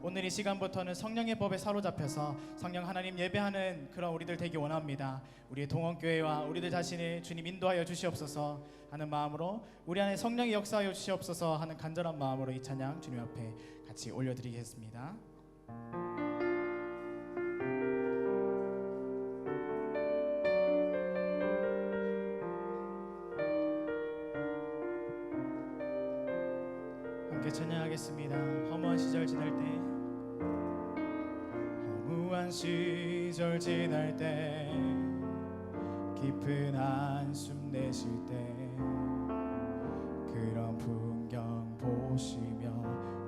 오늘 이 시간부터는 성령의 법에 사로잡혀서 성령 하나님 예배하는 그런 우리들 되기 원합니다. 우리의 동원교회와 우리들 자신을 주님 인도하여 주시옵소서 하는 마음으로, 우리 안에 성령이 역사하여 주시옵소서 하는 간절한 마음으로 이 찬양 주님 앞에 같이 올려드리겠습니다. 함께 찬양하겠습니다. 허무한 시절 지날 때, 허무한 시절 지날 때, 깊은 한숨 내쉴 때, 그런 풍경 보시며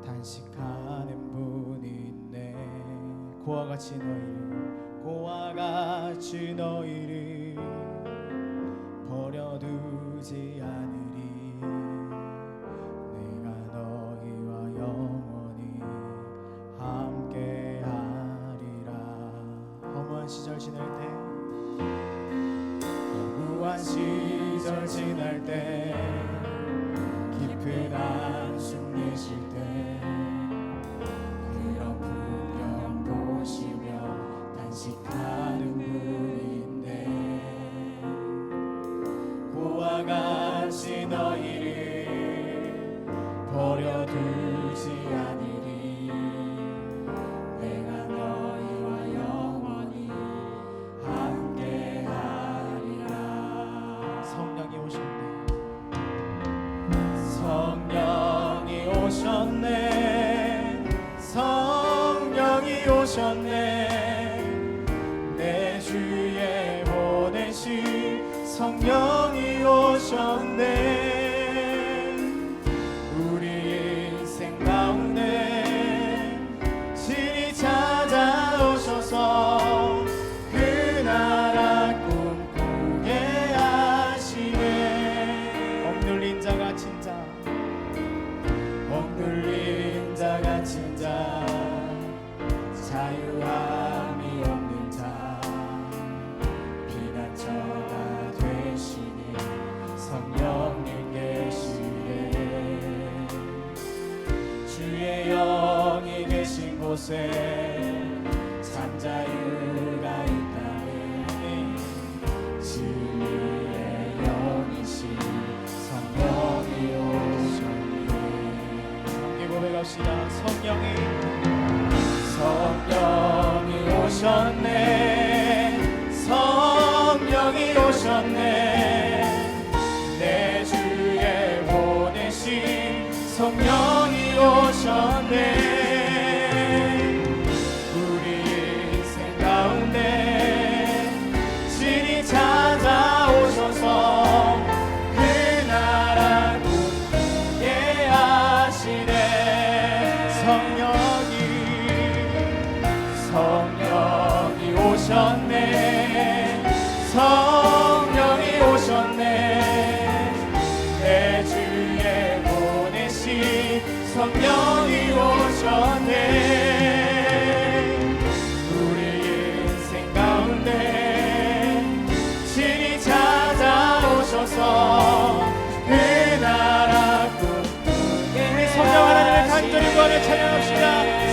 단식하는 분이 있네. 고와 같이 너희를 버려두지 않으리. 시절 지날 때, 허무한 시절 지날 때, 깊은 한숨 내쉴 때, 그런 풍경 보시며 단식하는 분인데, 고와 같이 너희를 버려두지 않으리. 성령이 오셨네. 내 주에 보내신 성령이 오셨네. 우리 인생 가운데 진히 찾아오셔서 그 나라 꿈꾸게 하시네. 억눌린 자 갇힌 자, 억눌린 자 갇힌 자, 자유함이 없는 자, 피난처가 되시니 성령님 계시네. 주의 영이 계신 곳에 참 자유가 있다네. 진리의 영이신 성령이 오셨네. 함께 고백합시다. 성령이 오셨네. 성령이 오셨네. 내 주에 보내신 성령이 오셨네. 우리 인생 가운데 진히 찾아오셔서 그 나라 꿈꾸게 하시네. 성령이 오셨네. 성령이 오셨네. 내 주에 보내신 성령이 오셨네. 우리 인생 가운데 진히 찾아오셔서 그 나라 꿈꾸게. 우리 성령 하나님을 간절히 구하며 찬양합시다.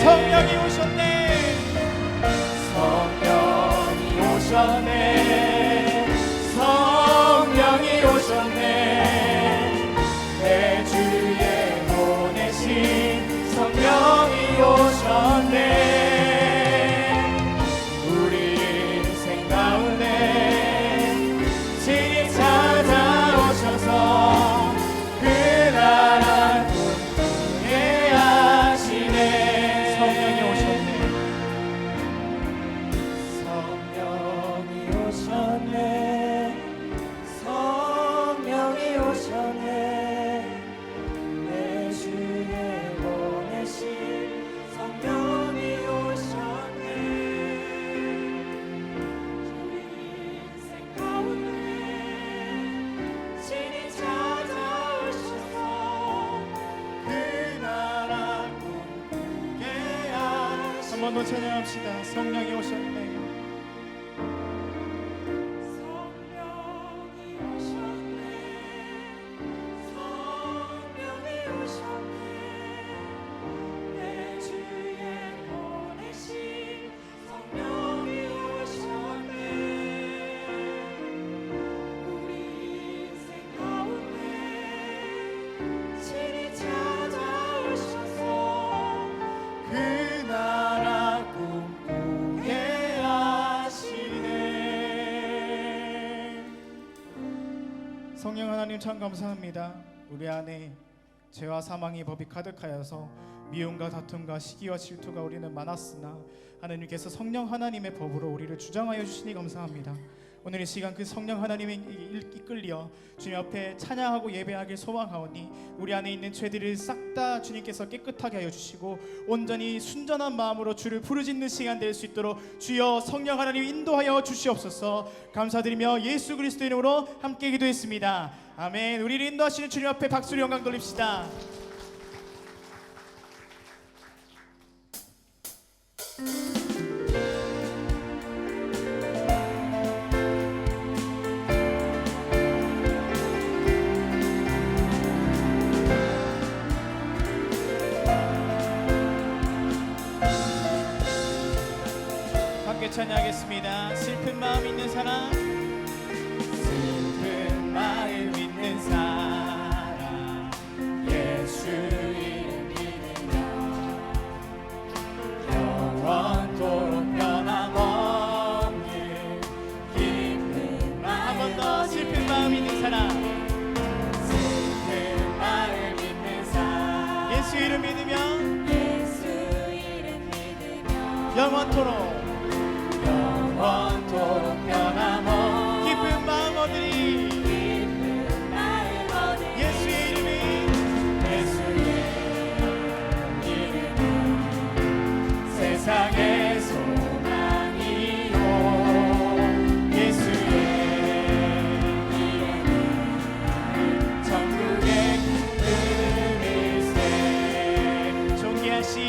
성령이 오셨네. 성령이 오셨네. 내 주에 보내신 성령이 오셨네. 우리 인생 가운데 진히 찾아오셔서 그 나라 꿈꾸게 하시네. 성령이 오셨네. 성령이 오셨네. 내 주에 보내신 성령이 오셨네. 우리 인생 가운데 진히 찾아오셔서 그 나라 꿈꾸게 하시네. 한 번 더 찬양합시다. 성령이 오셨네. 성령이 오셨네. 내 주 성령 하나님 참 감사합니다. 우리 안에 죄와 사망의 법이 가득하여서 미움과 다툼과 시기와 질투가 우리는 많았으나 하나님께서 성령 하나님의 법으로 우리를 주장하여 주시니 감사합니다. 오늘 이 시간 그 성령 하나님의 이끌려 주님 앞에 찬양하고 예배하길 소망하오니 우리 안에 있는 죄들을 싹 다 주님께서 깨끗하게 하여 주시고 온전히 순전한 마음으로 주를 부르짖는 시간 될 수 있도록 주여 성령 하나님 인도하여 주시옵소서. 감사드리며 예수 그리스도 이름으로 함께 기도했습니다. 아멘. 우리를 인도하시는 주님 앞에 박수로 영광 돌립시다. 찬양하겠습니다. 슬픈 마음 있는 사람, 슬픈 마음 있는 사람, 예수 이름 믿으며 영원토록 변함없는 기쁜 마음. 한 번 더 슬픈 마음 있는 사람, 슬픈 마음 있는 사람, 예수 이름 믿으며 영원토록 영원토록 변함없는 기쁜 마음 얻으리. 예수의 이름이 세상의 소망이요. 예수의 이름은 천국의 기쁨일세. 존귀하신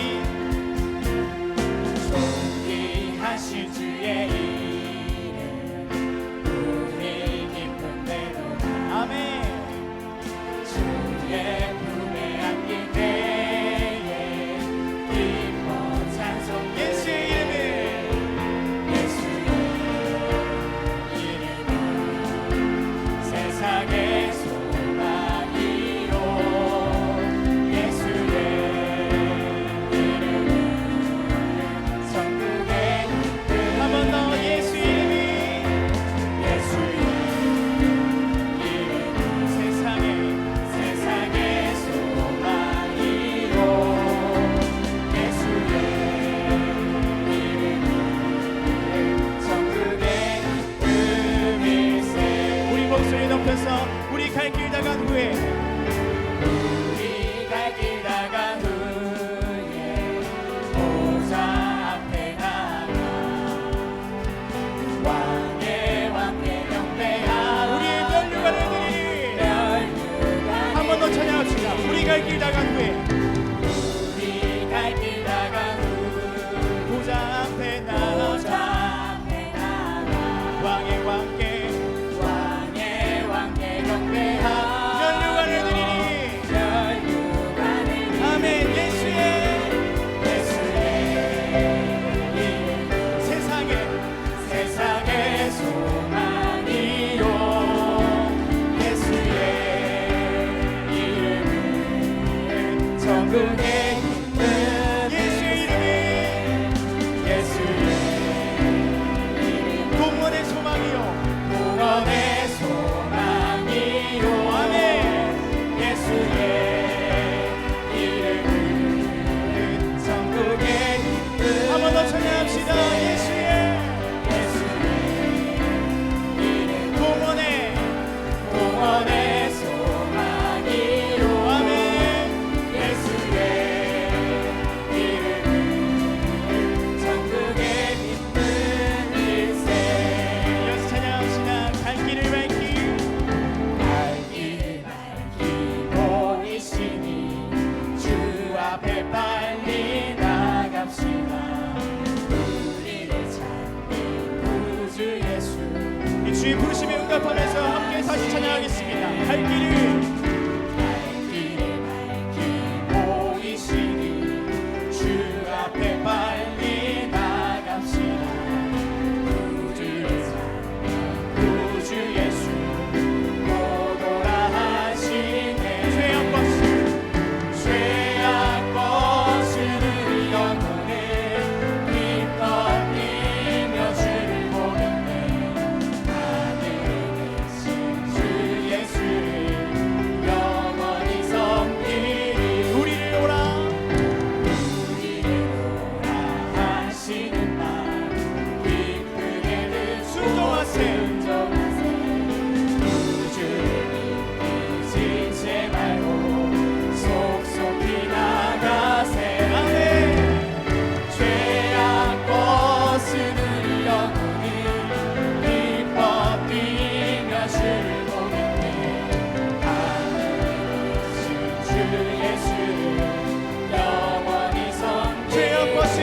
것이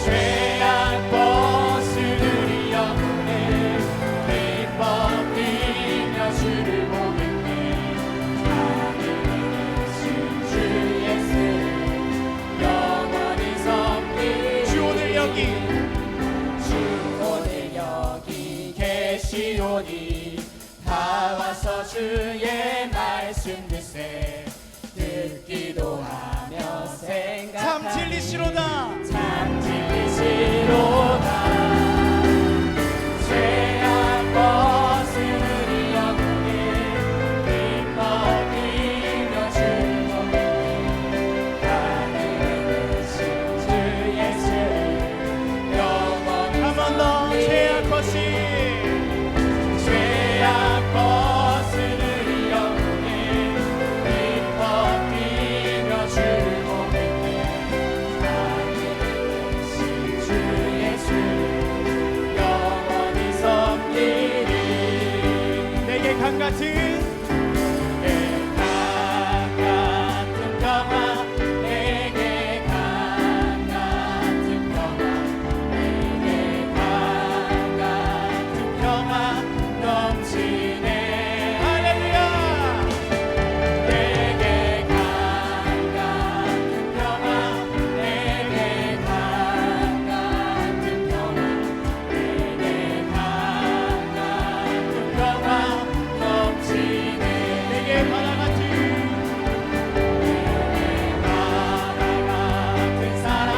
죄악 벗으리 영혼을 기뻐 뛰며 주를 보겠네. 하늘에 계신 주 예수 영원히 섬기리. 주 오늘 여기 계시오니 다 와서 주의 말씀 듣세. 듣기도 하며 생각하니 참 진리시로다. 참 진리시로다. 죄악 벗으리 영혼을 기뻐 뛰며 주를 보겠네. 하늘에 계신 주 예수 영원히 한 번 더. 죄악 벗으리 영혼을 기뻐 뛰며 주를 보겠네. 하늘에 계신 주 예수 영원히 섬기리. 내게 강 같은 평화, 내게 강 같은 평화, 내게 강 같은 평화 넘치네. 할렐루야. 내게 강 같은 평화, 내게 강 같은 평화, 내게 강 같은 평화 넘치네. 내게 바다 같은 사랑,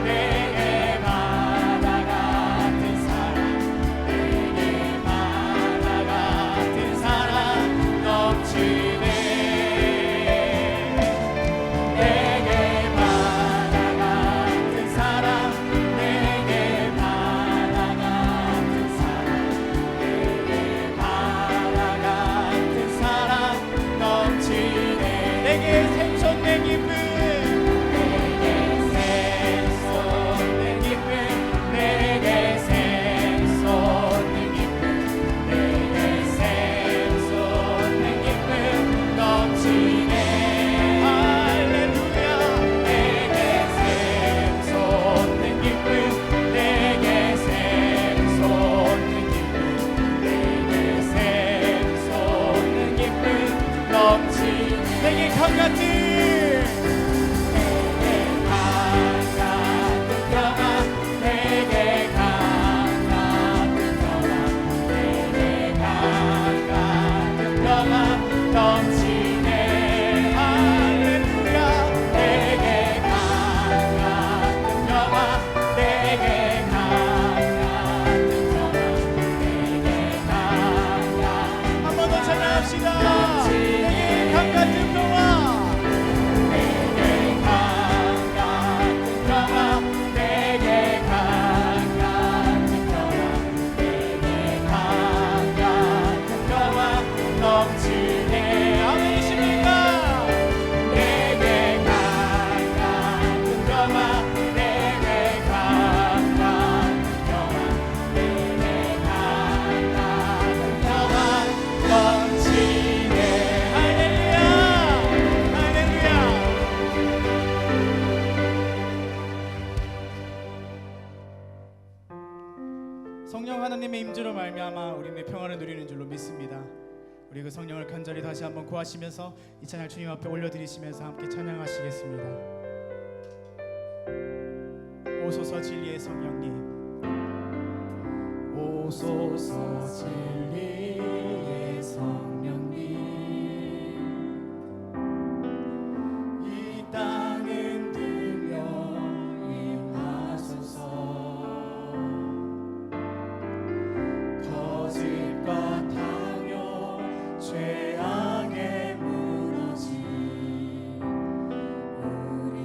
내게 바다 같은 사랑, 내게 바다 같은 사랑 넘치네. 내게 바다 같은 사랑, 내게 바다 같은 사랑, 내게 바다 같은 사랑 넘치네. 내게 생존 내 기쁨, 내게 생존 내 기쁨, 내게 생존 내 기쁨, 내게 생존 내 기쁨 넘치네. 할렐루야. 내게 생존 내 기쁨, 내게 생존 내 기쁨, 내게 생존 내 기쁨 넘치네. 내게 강 같은 평화, 내게 강 같은 평화, 내게 강 같은 평화 넘치네. 할렐루야. 내게 강 같은 평화, 내게 강 같은 평화, 내게 강 같은 한 번 더 찬양합시다. 내게 강 같은 평화, 내게 강 같은 평화, 내게 강 같은 평화, 내게 강 같은 평화 넘치네. 아멘이십니까? 내게 강 같은 평화, 내게 강 같은 평화, 내게 강 같은 평화 넘치네. 할렐루야. 할렐루야. 성령 하나님의 임재로 말미암아 우리는 평화를 누리는 줄로 믿습니다. 우리 그 성령을 간절히 다시 한번 구하시면서 이 찬양 주님 앞에 올려드리시면서 함께 찬양하시겠습니다. 오소서 진리의 성령님, 오소서 진리의 성령님, 이 땅 흔들며 임하소서. 거짓과 탕요 죄악에 무너진 우리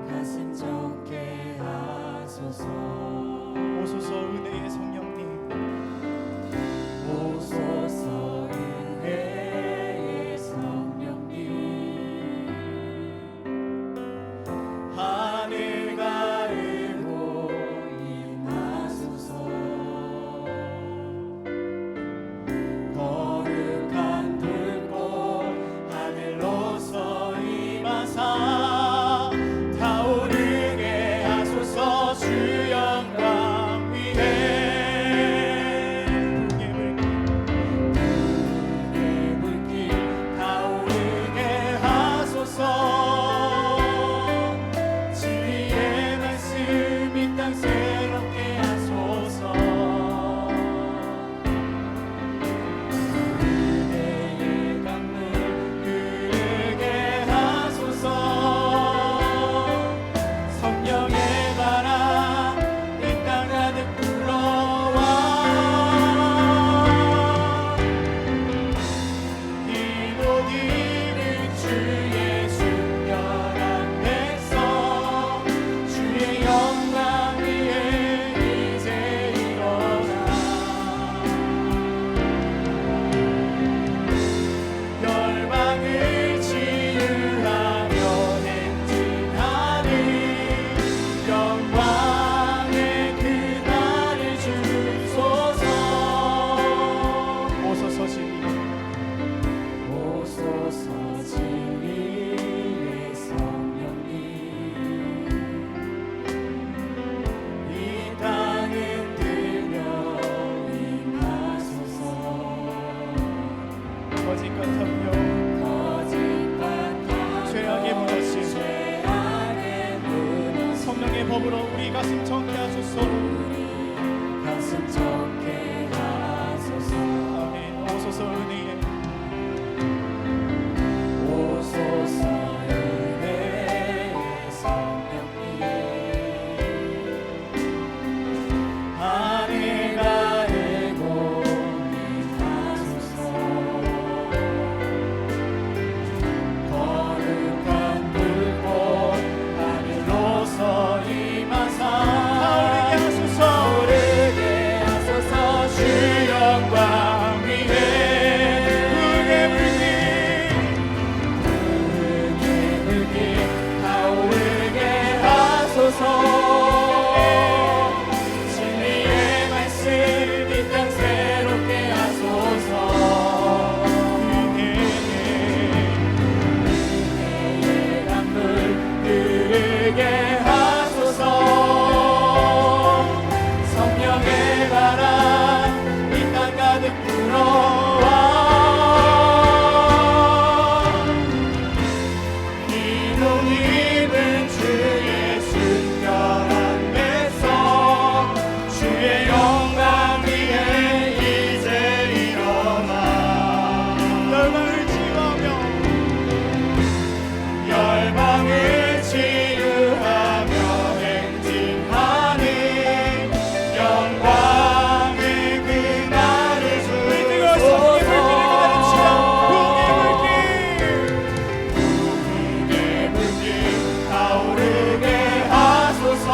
가슴 적게 하소서. 오소서 은혜의 성령님, 법으로 우리 가슴 청케 하소서. 우리 가슴 적게 하소서. 아멘. 오소서 은혜에 오소서 은혜의 성령님 하늘 가르고 임하소서. 거룩한 불꽃 하늘로서 임하사 타오르게 하소서. 주 영광 위에 불게 타오르게 하소서. 진리의 말씀 이 땅 새롭게 하소서. 은혜의 강물 흐르게 하소서. 성령의 바람 이 땅 가득 불어와. 기도 입은 주의 순결한 뱃속 주의 영광 위에 이제 일어나. 열방을 치유하며 행진하는 영광의 그날을 주소서. 부흥의 불길 타오르게 하소서.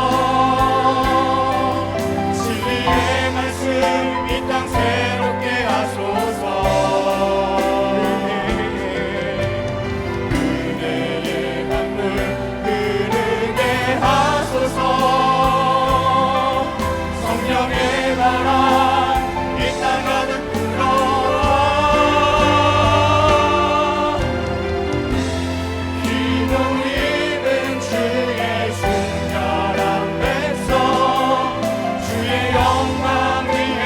진리의 말씀 이 땅 새롭게 하소서. 은혜의 강물 흐르게 하소서. 성령의 바람 이 땅 가득 불어와. 기도 입은 주의 순결한 뱃속 주의 영광 위에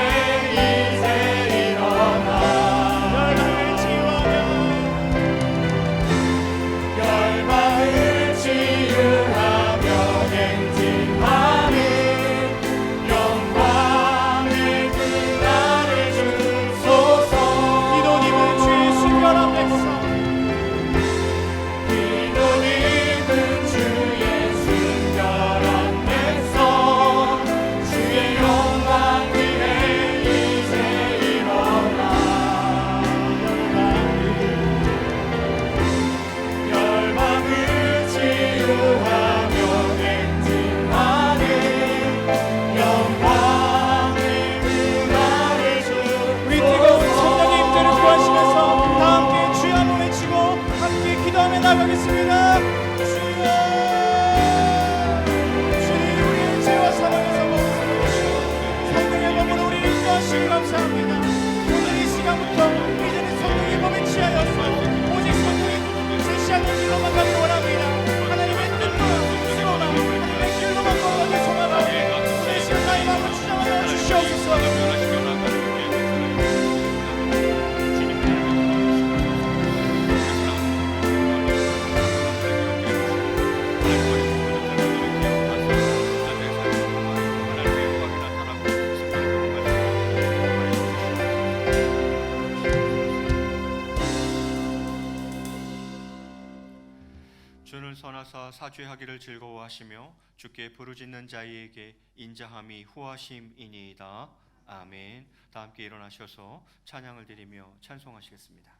이제 일어나. 열방을 치유하며 행진하는 영광의 그날을 주소서. 기도 입은 주의 순결한 백성 기도 입은 주의 순결한 백성 주의 영광 위에 이제 일어나. 열방을 치유하며 행진하는 영광의 그날을 주소서. 우리 뜨거운 성령의 임재를 구하시면서 다 함께 주여 한번 외치고 함께 기도하며 나가겠습니다. 주여 주님 우리의 죄와 사망에서 벗어주시고 성령의 법으로 우리를 인도하시기 감사합니다. 오늘 이 시간부터 이제는 성령의 법에 취하여서 오직 성령이 제시하는 길로만 가기 원합니다. 하나님의 뜻과 뜻으로나 하나님의 길로만 걸어가기 소망하니 이 시간 나의 마음을 주장하여 주시옵소서. 주를 선하사 사죄하기를 즐거워하시며 주께 부르짖는 자에게 인자함이 후하심이니이다. 아멘. 다 함께 일어나셔서 찬양을 드리며 찬송하시겠습니다.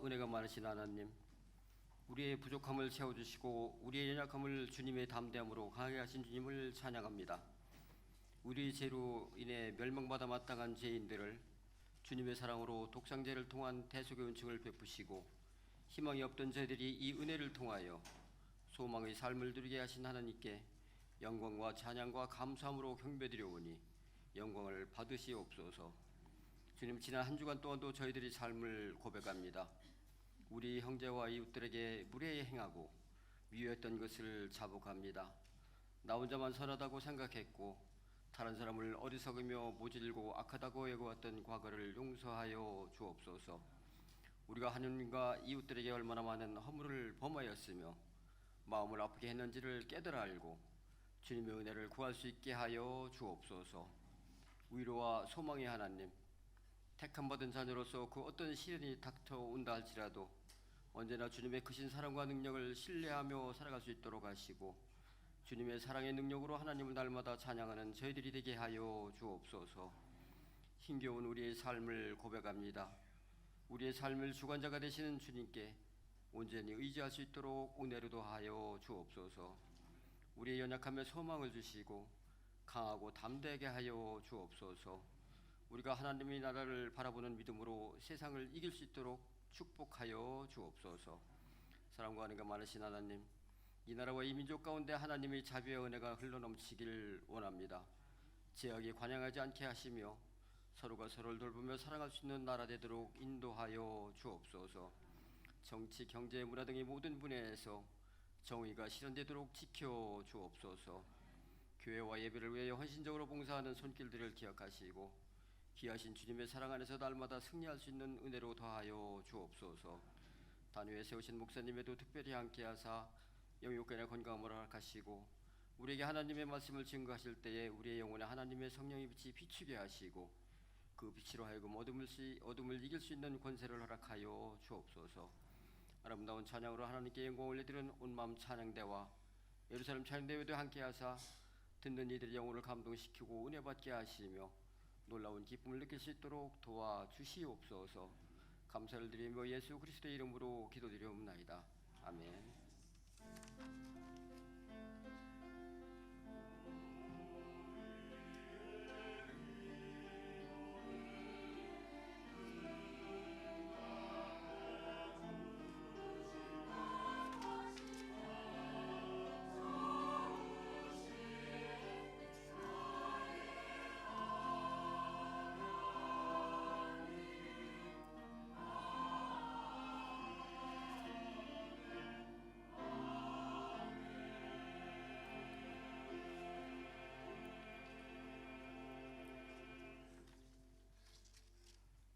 은혜가 많으신 하나님, 우리의 부족함을 채워주시고 우리의 연약함을 주님의 담대함으로 강하게 하신 주님을 찬양합니다. 우리 죄로 인해 멸망받아 마땅한 죄인들을 주님의 사랑으로 독상제를 통한 대속의 은총을 베푸시고 희망이 없던 저희들이 이 은혜를 통하여 소망의 삶을 누리게 하신 하나님께 영광과 찬양과 감사함으로 경배드려오니 영광을 받으시옵소서. 주님, 지난 한 주간 동안도 저희들이 삶을 고백합니다. 우리 형제와 이웃들에게 무례히 행하고 미워했던 것을 자복합니다. 나 혼자만 선하다고 생각했고 다른 사람을 어리석으며 모질고 악하다고 여겨왔던 과거를 용서하여 주옵소서. 우리가 하느님과 이웃들에게 얼마나 많은 허물을 범하였으며 마음을 아프게 했는지를 깨달아 알고 주님의 은혜를 구할 수 있게 하여 주옵소서. 위로와 소망의 하나님, 택함받은 자녀로서 그 어떤 시련이 닥쳐온다 할지라도 언제나 주님의 크신 사랑과 능력을 신뢰하며 살아갈 수 있도록 하시고 주님의 사랑의 능력으로 하나님을 날마다 찬양하는 저희들이 되게 하여 주옵소서. 힘겨운 우리의 삶을 고백합니다. 우리의 삶을 주관자가 되시는 주님께 온전히 의지할 수 있도록 은혜로도 하여 주옵소서. 우리의 연약함에 소망을 주시고 강하고 담대하게 하여 주옵소서. 우리가 하나님의 나라를 바라보는 믿음으로 세상을 이길 수 있도록 축복하여 주옵소서. 사랑과 은혜가 많으신 하나님, 이 나라와 이 민족 가운데 하나님의 자비와 은혜가 흘러넘치길 원합니다. 제약에 관양하지 않게 하시며 서로가 서로를 돌보며 사랑할 수 있는 나라 되도록 인도하여 주옵소서. 정치, 경제, 문화 등의 모든 분야에서 정의가 실현되도록 지켜 주옵소서. 교회와 예배를 위하여 헌신적으로 봉사하는 손길들을 기억하시고 귀하신 주님의 사랑 안에서 날마다 승리할 수 있는 은혜로 더하여 주옵소서. 단위에 세우신 목사님에도 특별히 함께하사 영육간의 건강을 허락하시고 우리에게 하나님의 말씀을 증거하실 때에 우리의 영혼에 하나님의 성령의 빛이 비추게 하시고 그 빛으로 하여금 어둠을 이길 수 있는 권세를 허락하여 주옵소서. 아름다운 찬양으로 하나님께 영광 올려드리는 온마음 찬양대와 예루살렘 찬양대회도 함께하사 듣는 이들의 영혼을 감동시키고 은혜 받게 하시며 놀라운 기쁨을 느낄 수 있도록 도와주시옵소서. 감사를 드리며 예수 그리스도의 이름으로 기도드리옵나이다. 아멘.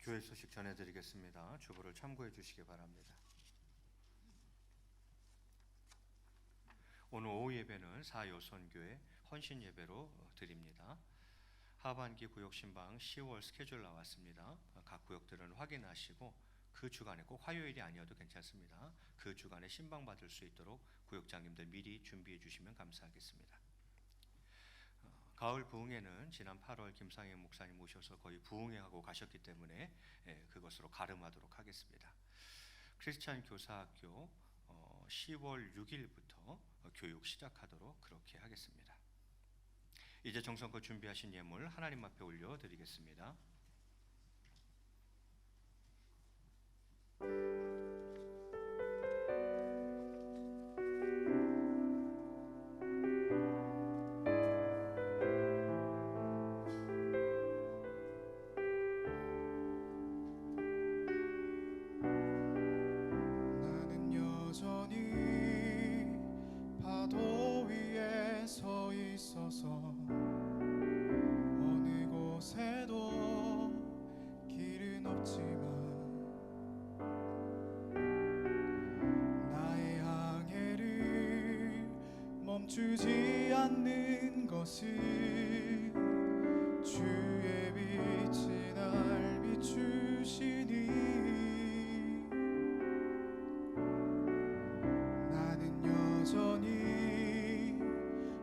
교회 소식 전해드리겠습니다. 주보를 참고해 주시기 바랍니다. 오늘 오후 예배는 사요선교회 헌신 예배로 드립니다. 하반기 구역 신방 10월 스케줄 나왔습니다. 각 구역들은 확인하시고 그 주간에 꼭 화요일이 아니어도 괜찮습니다. 그 주간에 신방 받을 수 있도록 구역장님들 미리 준비해 주시면 감사하겠습니다. 가을 부흥회는 지난 8월 김상현 목사님 모셔서 거의 부흥회하고 가셨기 때문에 그것으로 가름하도록 하겠습니다. 크리스찬 교사학교 10월 6일부터 교육 시작하도록 그렇게 하겠습니다. 이제 정성껏 준비하신 예물 하나님 앞에 올려드리겠습니다. 어느 곳에도 길은 없지만 나의 항해를 멈추지 않는 것은 주의 빛이 날 비추시니 나는 여전히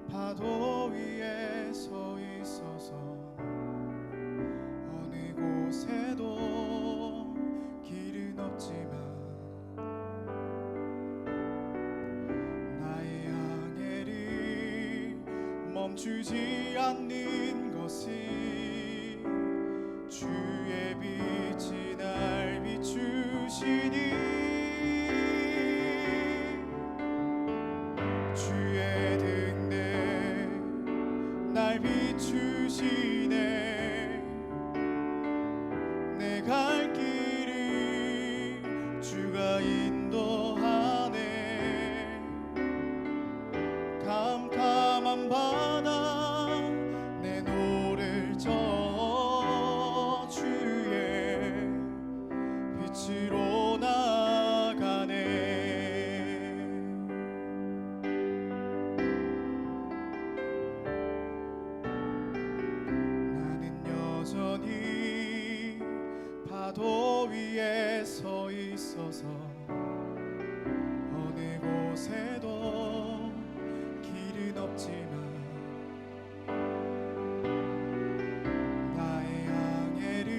파도 위에 서 있어서 어느 곳에도 길은 없지만 멈추지 않는 것은 주의 빛이 날 비추시니 주의 등대 날 비추시네 내 갈 길을 주가 인도하네 캄캄한 바다 내 노를 저 주의 빛으로 나가네 나는 여전히 파도 위에 서 있어서 어느 곳에도 길은 없지만 나의 항해를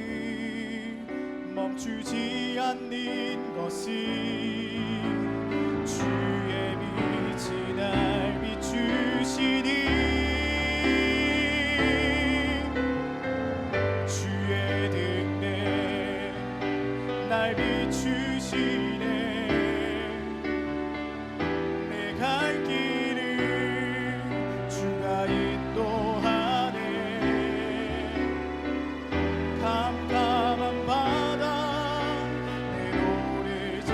멈추지 않는 것은 주의 빛이 날 비추시니 주의 등대 날 비추시네 내 갈 길을 주가 인도하네 캄캄한 바다 내 노를 저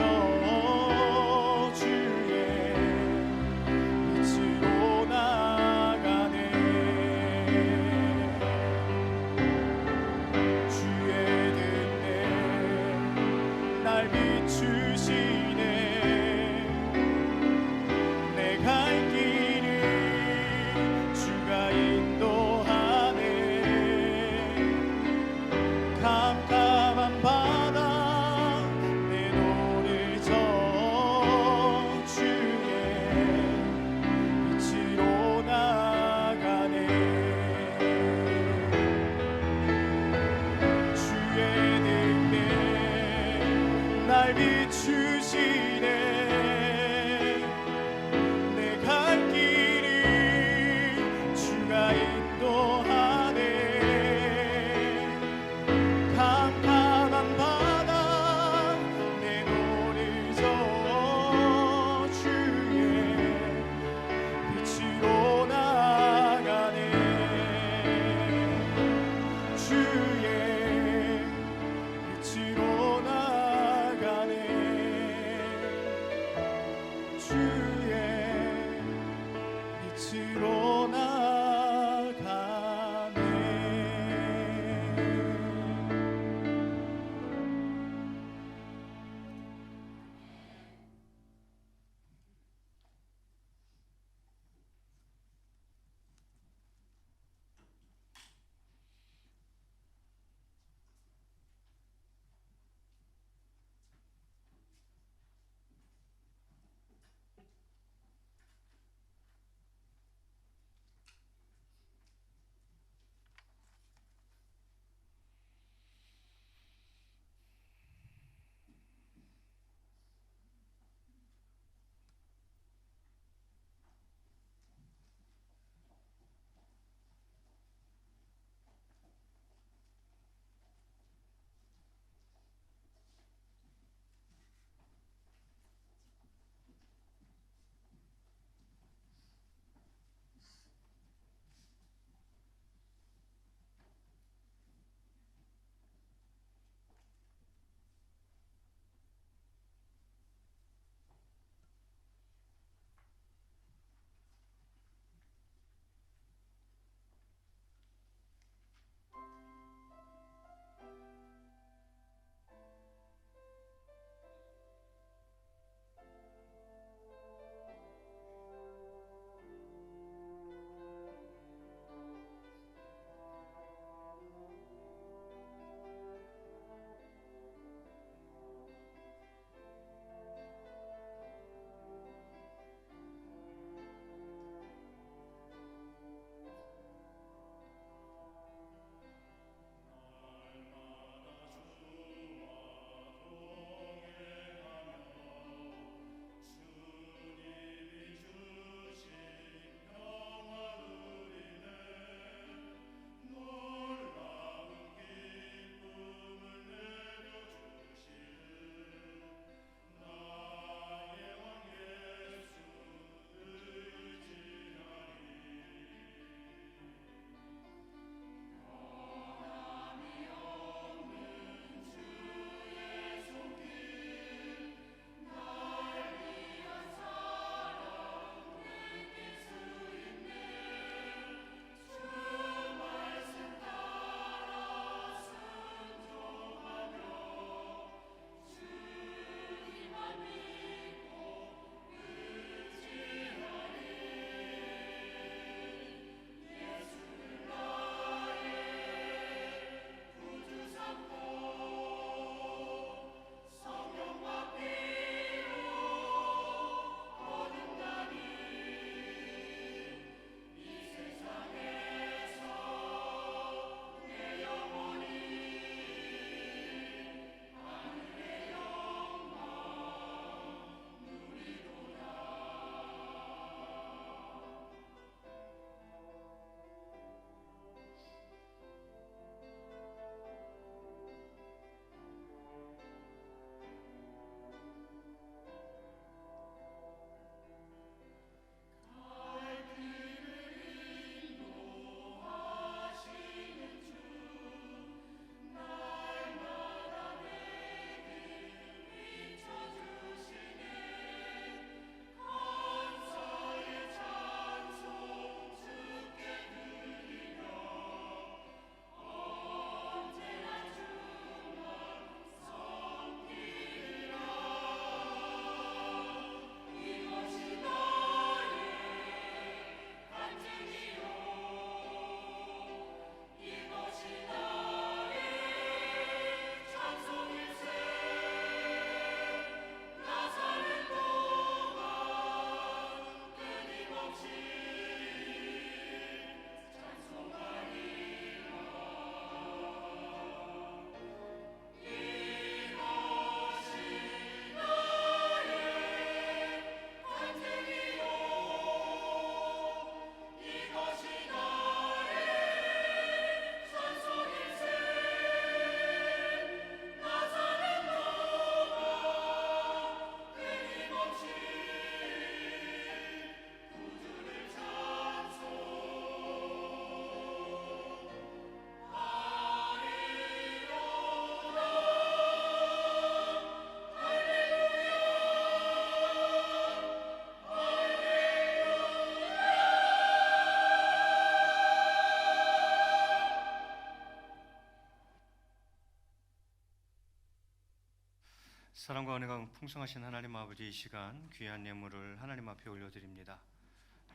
사랑과 은혜가 풍성하신 하나님 아버지, 이 시간 귀한 예물을 하나님 앞에 올려드립니다.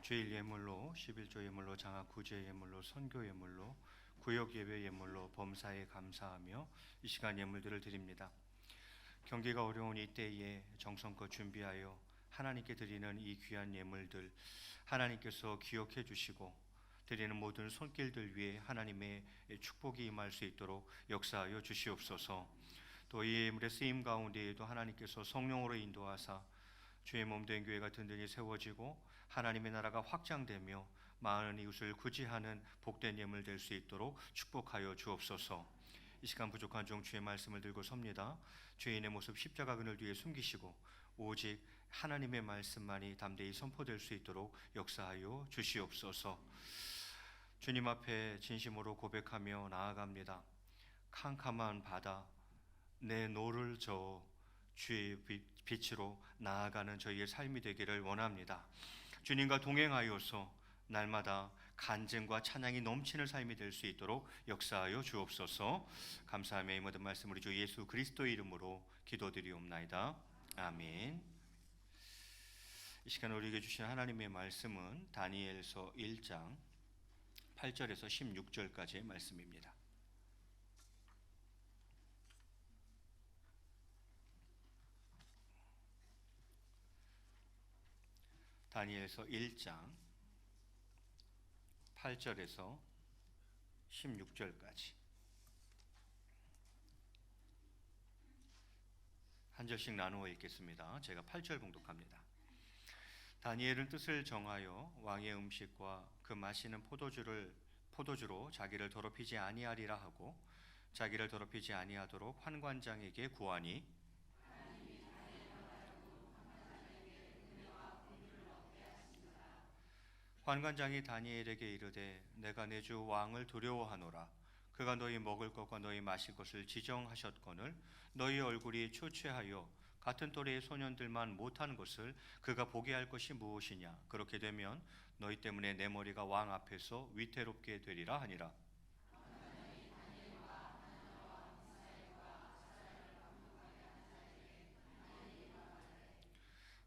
주일 예물로, 11조 예물로, 장학 구제 예물로, 선교 예물로, 구역 예배 예물로 범사에 감사하며 이 시간 예물들을 드립니다. 경기가 어려운 이때에 정성껏 준비하여 하나님께 드리는 이 귀한 예물들 하나님께서 기억해 주시고 드리는 모든 손길들 위에 하나님의 축복이 임할 수 있도록 역사하여 주시옵소서. 또 이 예물의 쓰임 가운데에도 하나님께서 성령으로 인도하사 주의 몸된 교회가 든든히 세워지고 하나님의 나라가 확장되며 많은 이웃을 구제하는 복된 예물 될 수 있도록 축복하여 주옵소서. 이 시간 부족한 종 주의 말씀을 들고 섭니다. 죄인의 모습 십자가 그늘 뒤에 숨기시고 오직 하나님의 말씀만이 담대히 선포될 수 있도록 역사하여 주시옵소서. 주님 앞에 진심으로 고백하며 나아갑니다. 캄캄한 바다, 내 노를 저어 주의 빛으로 나아가는 저희의 삶이 되기를 원합니다. 주님과 동행하여서 날마다 간증과 찬양이 넘치는 삶이 될 수 있도록 역사하여 주옵소서. 감사하며 이 모든 말씀 우리 주 예수 그리스도의 이름으로 기도드리옵나이다. 아멘. 이 시간 우리에게 주신 하나님의 말씀은 다니엘서 1장 8절에서 16절까지의 말씀입니다. 다니엘서 1장 8절에서 16절까지 한 절씩 나누어 읽겠습니다. 제가 8절 봉독합니다. 다니엘은 뜻을 정하여 왕의 음식과 그 마시는 포도주로 자기를 더럽히지 아니하리라 하고 자기를 더럽히지 아니하도록 환관장에게 구하니 환관장이 다니엘에게 이르되 내가 내 주 왕을 두려워하노라. 그가 너희 먹을 것과 너희 마실 것을 지정하셨거늘 너희 얼굴이 초췌하여 같은 또래의 소년들만 못한 것을 그가 보게 할 것이 무엇이냐. 그렇게 되면 너희 때문에 내 머리가 왕 앞에서 위태롭게 되리라 하니라.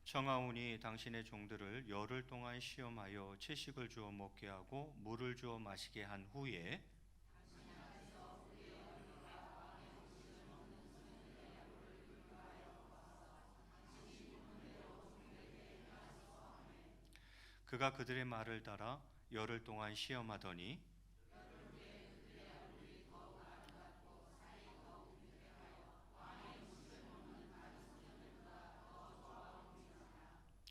청하오니 당신의 종들을 열흘 동안 시험하여 채식을 주어 먹게 하고 물을 주어 마시게 한 후에 그가 그들의 말을 따라 열흘 동안 시험하더니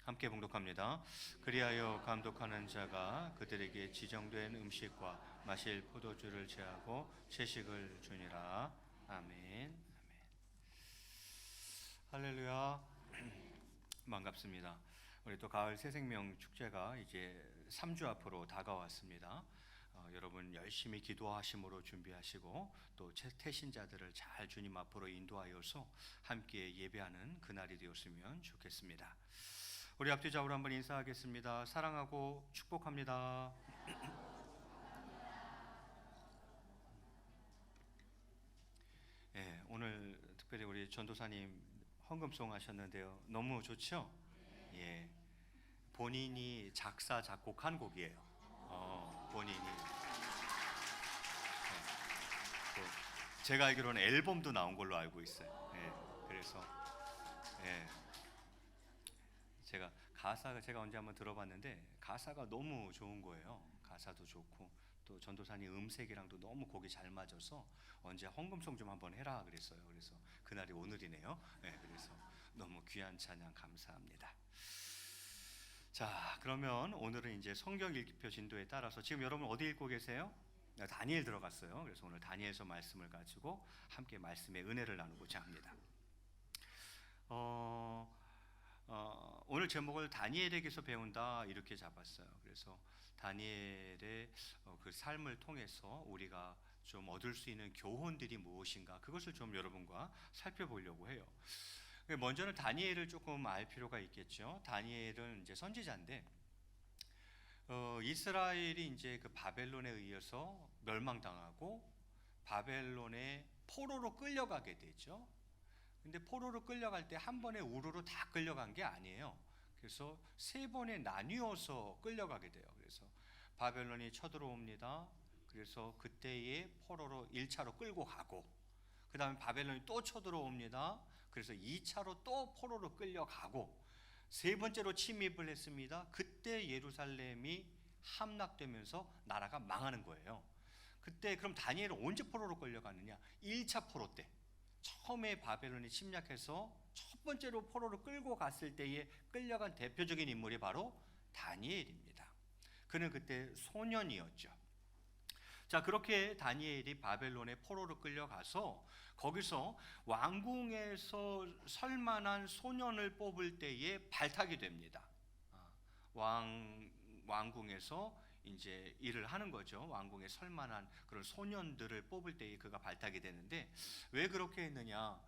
함께 봉독합니다. 그리하여 감독하는 자가 그들에게 지정된 음식과 마실 포도주를 제하고 채식을 주니라. 아멘. 할렐루야. 반갑습니다. 우리 또 가을 새생명 축제가 이제 3주 앞으로 다가왔습니다. 여러분 열심히 기도하심으로 준비하시고 또 태신자들을 잘 주님 앞으로 인도하여서 함께 예배하는 그날이 되었으면 좋겠습니다. 우리 앞뒤 좌우로 한번 인사하겠습니다. 사랑하고 축복합니다. 네, 오늘 특별히 우리 전도사님 헌금송 하셨는데요. 너무 좋죠? 예, 본인이 작사 작곡한 곡이에요. 본인이. 제가 알기로는 앨범도 나온 걸로 알고 있어요. 예, 그래서 예. 제가 언제 한번 들어봤는데 가사가 너무 좋은 거예요. 가사도 좋고 또 전도사님 음색이랑도 너무 곡이 잘 맞아서 언제 헌금송 좀 한번 해라 그랬어요. 그래서 그날이 오늘이네요. 네, 그래서 너무 귀한 찬양 감사합니다. 자, 그러면 오늘은 이제 성경 읽기표 진도에 따라서 지금 여러분 어디 읽고 계세요? 다니엘 들어갔어요. 그래서 오늘 다니엘서 말씀을 가지고 함께 말씀의 은혜를 나누고자 합니다. 오늘 제목을 다니엘에게서 배운다 이렇게 잡았어요. 그래서 다니엘의 그 삶을 통해서 우리가 좀 얻을 수 있는 교훈들이 무엇인가 그것을 좀 여러분과 살펴보려고 해요. 먼저는 다니엘을 조금 알 필요가 있겠죠. 다니엘은 이제 선지자인데 이스라엘이 이제 그 바벨론에 의해서 멸망당하고 바벨론의 포로로 끌려가게 되죠. 근데 포로로 끌려갈 때 한 번에 우르르 다 끌려간 게 아니에요. 그래서 3번에 나뉘어서 끌려가게 돼요. 그래서 바벨론이 쳐들어옵니다. 그래서 그때에 포로로 1차로 끌고 가고, 그 다음에 바벨론이 또 쳐들어옵니다. 그래서 2차로 또 포로로 끌려가고, 3번째로 침입을 했습니다. 그때 예루살렘이 함락되면서 나라가 망하는 거예요. 그때 그럼 다니엘은 언제 포로로 끌려가느냐? 1차 포로 때, 처음에 바벨론이 침략해서 첫 번째로 포로로 끌고 갔을 때에 끌려간 대표적인 인물이 바로 다니엘입니다. 그는 그때 소년이었죠. 자, 그렇게 다니엘이 바벨론에 포로로 끌려가서 거기서 왕궁에서 설 만한 소년을 뽑을 때에 발탁이 됩니다. 왕궁에서 이제 일을 하는 거죠. 왕궁에 설 만한 그런 소년들을 뽑을 때에 그가 발탁이 되는데, 왜 그렇게 했느냐?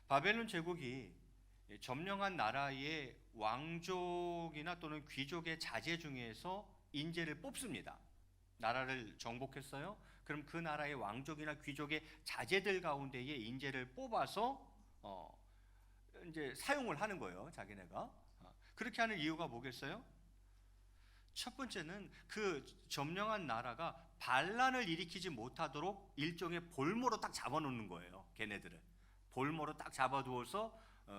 바벨론 제국이 점령한 나라의 왕족이나 또는 귀족의 자제 중에서 인재를 뽑습니다. 나라를 정복했어요. 그럼 그 나라의 왕족이나 귀족의 자제들 가운데에 인재를 뽑아서 이제 사용을 하는 거예요. 자기네가. 그렇게 하는 이유가 뭐겠어요? 첫 번째는 그 점령한 나라가 반란을 일으키지 못하도록 일종의 볼모로 딱 잡아놓는 거예요. 걔네들을 볼모로 딱 잡아두어서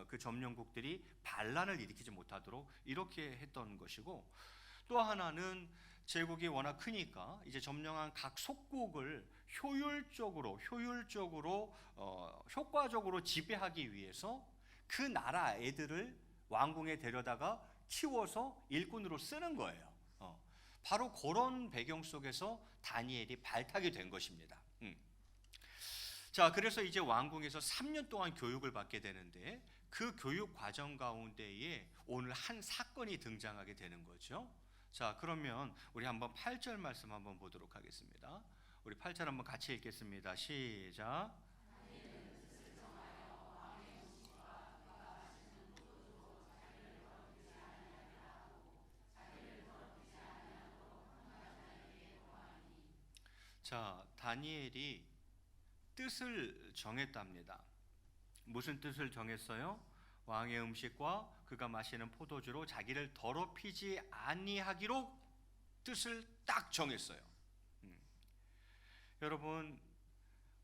그 점령국들이 반란을 일으키지 못하도록 이렇게 했던 것이고, 또 하나는 제국이 워낙 크니까 이제 점령한 각 속국을 효율적으로 효과적으로 지배하기 위해서 그 나라 애들을 왕궁에 데려다가 키워서 일꾼으로 쓰는 거예요. 바로 그런 배경 속에서 다니엘이 발탁이 된 것입니다. 자, 그래서 이제 왕궁에서 3년 동안 교육을 받게 되는데, 그 교육 과정 가운데에 오늘 한 사건이 등장하게 되는 거죠. 자, 그러면 우리 한번 8절 말씀 한번 보도록 하겠습니다. 우리 8절 한번 같이 읽겠습니다. 시작. 자, 다니엘이 뜻을 정했답니다. 무슨 뜻을 정했어요? 왕의 음식과 그가 마시는 포도주로 자기를 더럽히지 아니하기로 뜻을 딱 정했어요. 여러분,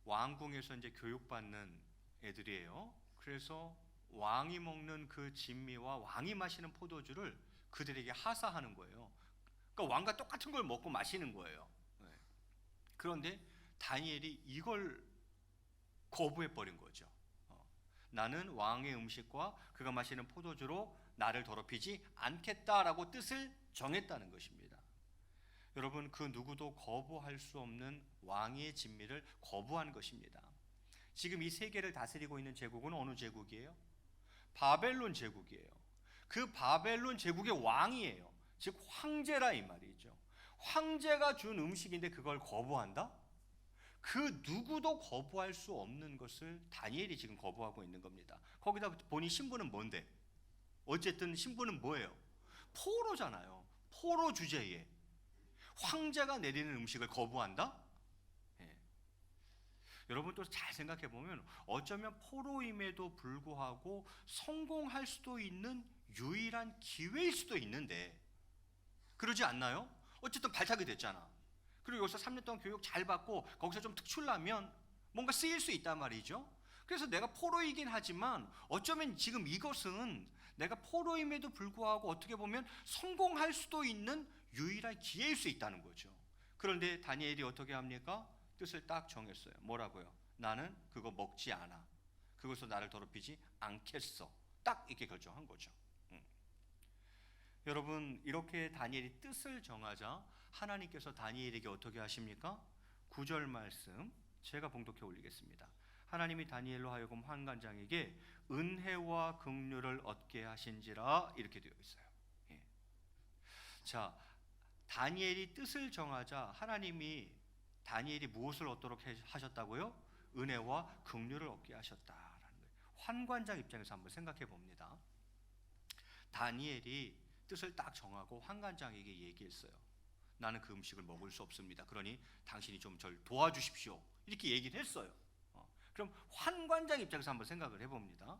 왕궁에서 이제 교육받는 애들이에요. 그래서 왕이 먹는 그 진미와 왕이 마시는 포도주를 그들에게 하사하는 거예요. 그러니까 왕과 똑같은 걸 먹고 마시는 거예요. 그런데 다니엘이 이걸 거부해 버린 거죠. 나는 왕의 음식과 그가 마시는 포도주로 나를 더럽히지 않겠다라고 뜻을 정했다는 것입니다. 여러분, 그 누구도 거부할 수 없는 왕의 진미를 거부한 것입니다. 지금 이 세계를 다스리고 있는 제국은 어느 제국이에요? 바벨론 제국이에요. 그 바벨론 제국의 왕이에요. 즉 황제라 이 말이죠. 황제가 준 음식인데 그걸 거부한다? 그 누구도 거부할 수 없는 것을 다니엘이 지금 거부하고 있는 겁니다. 거기다 보니 신부는 뭔데? 어쨌든 신부는 뭐예요? 포로잖아요. 포로 주제에 황제가 내리는 음식을 거부한다? 여러분 또 잘 생각해 보면 어쩌면 포로임에도 불구하고 성공할 수도 있는 유일한 기회일 수도 있는데, 그러지 않나요? 어쨌든 발탁이 됐잖아. 그리고 여기서 3년 동안 교육 잘 받고 거기서 좀 특출나면 뭔가 쓰일 수 있단 말이죠. 그래서 내가 포로이긴 하지만 어쩌면 지금 이것은 내가 포로임에도 불구하고 어떻게 보면 성공할 수도 있는 유일한 기회일 수 있다는 거죠. 그런데 다니엘이 어떻게 합니까? 뜻을 딱 정했어요. 뭐라고요? 나는 그거 먹지 않아. 그것으로 나를 더럽히지 않겠어. 딱 이렇게 결정한 거죠. 여러분, 이렇게 다니엘이 뜻을 정하자 하나님께서 다니엘에게 어떻게 하십니까? 9절 말씀 제가 봉독해 올리겠습니다. 하나님이 다니엘로 하여금 환관장에게 은혜와 긍휼을 얻게 하신지라, 이렇게 되어 있어요. 자, 다니엘이 뜻을 정하자 하나님이 다니엘이 무엇을 얻도록 하셨다고요? 은혜와 긍휼을 얻게 하셨다라는 거예요. 환관장 입장에서 한번 생각해 봅니다. 다니엘이 뜻을 딱 정하고 환관장에게 얘기했어요. 나는 그 음식을 먹을 수 없습니다. 그러니 당신이 좀 절 도와주십시오. 이렇게 얘기를 했어요. 그럼 환관장 입장에서 한번 생각을 해봅니다.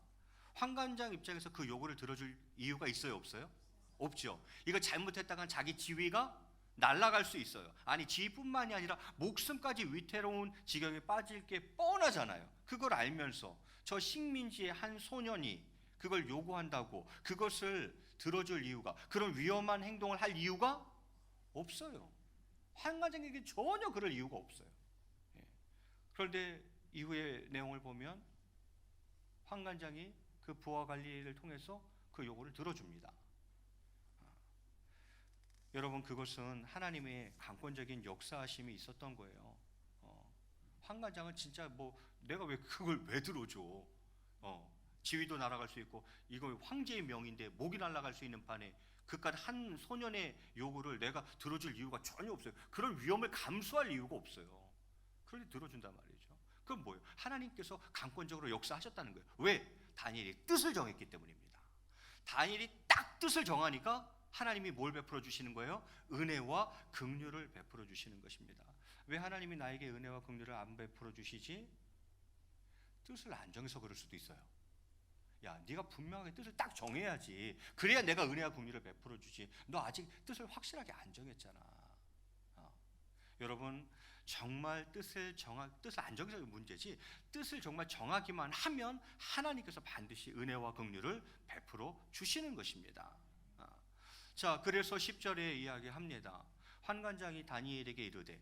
환관장 입장에서 그 요구를 들어줄 이유가 있어요, 없어요? 없죠. 이거 잘못했다간 자기 지위가 날아갈 수 있어요. 아니, 지위뿐만이 아니라 목숨까지 위태로운 지경에 빠질 게 뻔하잖아요. 그걸 알면서 저 식민지의 한 소년이 그걸 요구한다고 그것을 들어줄 이유가, 그런 위험한 행동을 할 이유가 없어요. 환관장에게 전혀 그럴 이유가 없어요. 그런데 이후의 내용을 보면 환관장이 그 부하 관리를 통해서 그 요구를 들어줍니다. 여러분, 그것은 하나님의 강권적인 역사하심이 있었던 거예요. 환관장은 진짜 뭐 내가 왜 그걸 왜 들어줘? 지위도 날아갈 수 있고 이거 황제의 명인데 목이 날아갈 수 있는 판에 그깟 한 소년의 요구를 내가 들어줄 이유가 전혀 없어요. 그런 위험을 감수할 이유가 없어요. 그런데 들어준단 말이죠. 그건 뭐예요? 하나님께서 강권적으로 역사하셨다는 거예요. 왜? 다니엘이 뜻을 정했기 때문입니다. 다니엘이 딱 뜻을 정하니까 하나님이 뭘 베풀어 주시는 거예요? 은혜와 긍휼을 베풀어 주시는 것입니다. 왜 하나님이 나에게 은혜와 긍휼을 안 베풀어 주시지? 뜻을 안 정해서 그럴 수도 있어요. 야, 네가 분명하게 뜻을 딱 정해야지. 그래야 내가 은혜와 긍휼을 베풀어 주지. 너 아직 뜻을 확실하게 안 정했잖아. 여러분, 정말 뜻을 안 정해서 문제지, 뜻을 정말 정하기만 하면 하나님께서 반드시 은혜와 긍휼을 베풀어 주시는 것입니다. 자, 그래서 10절에 이야기합니다. 환관장이 다니엘에게 이르되,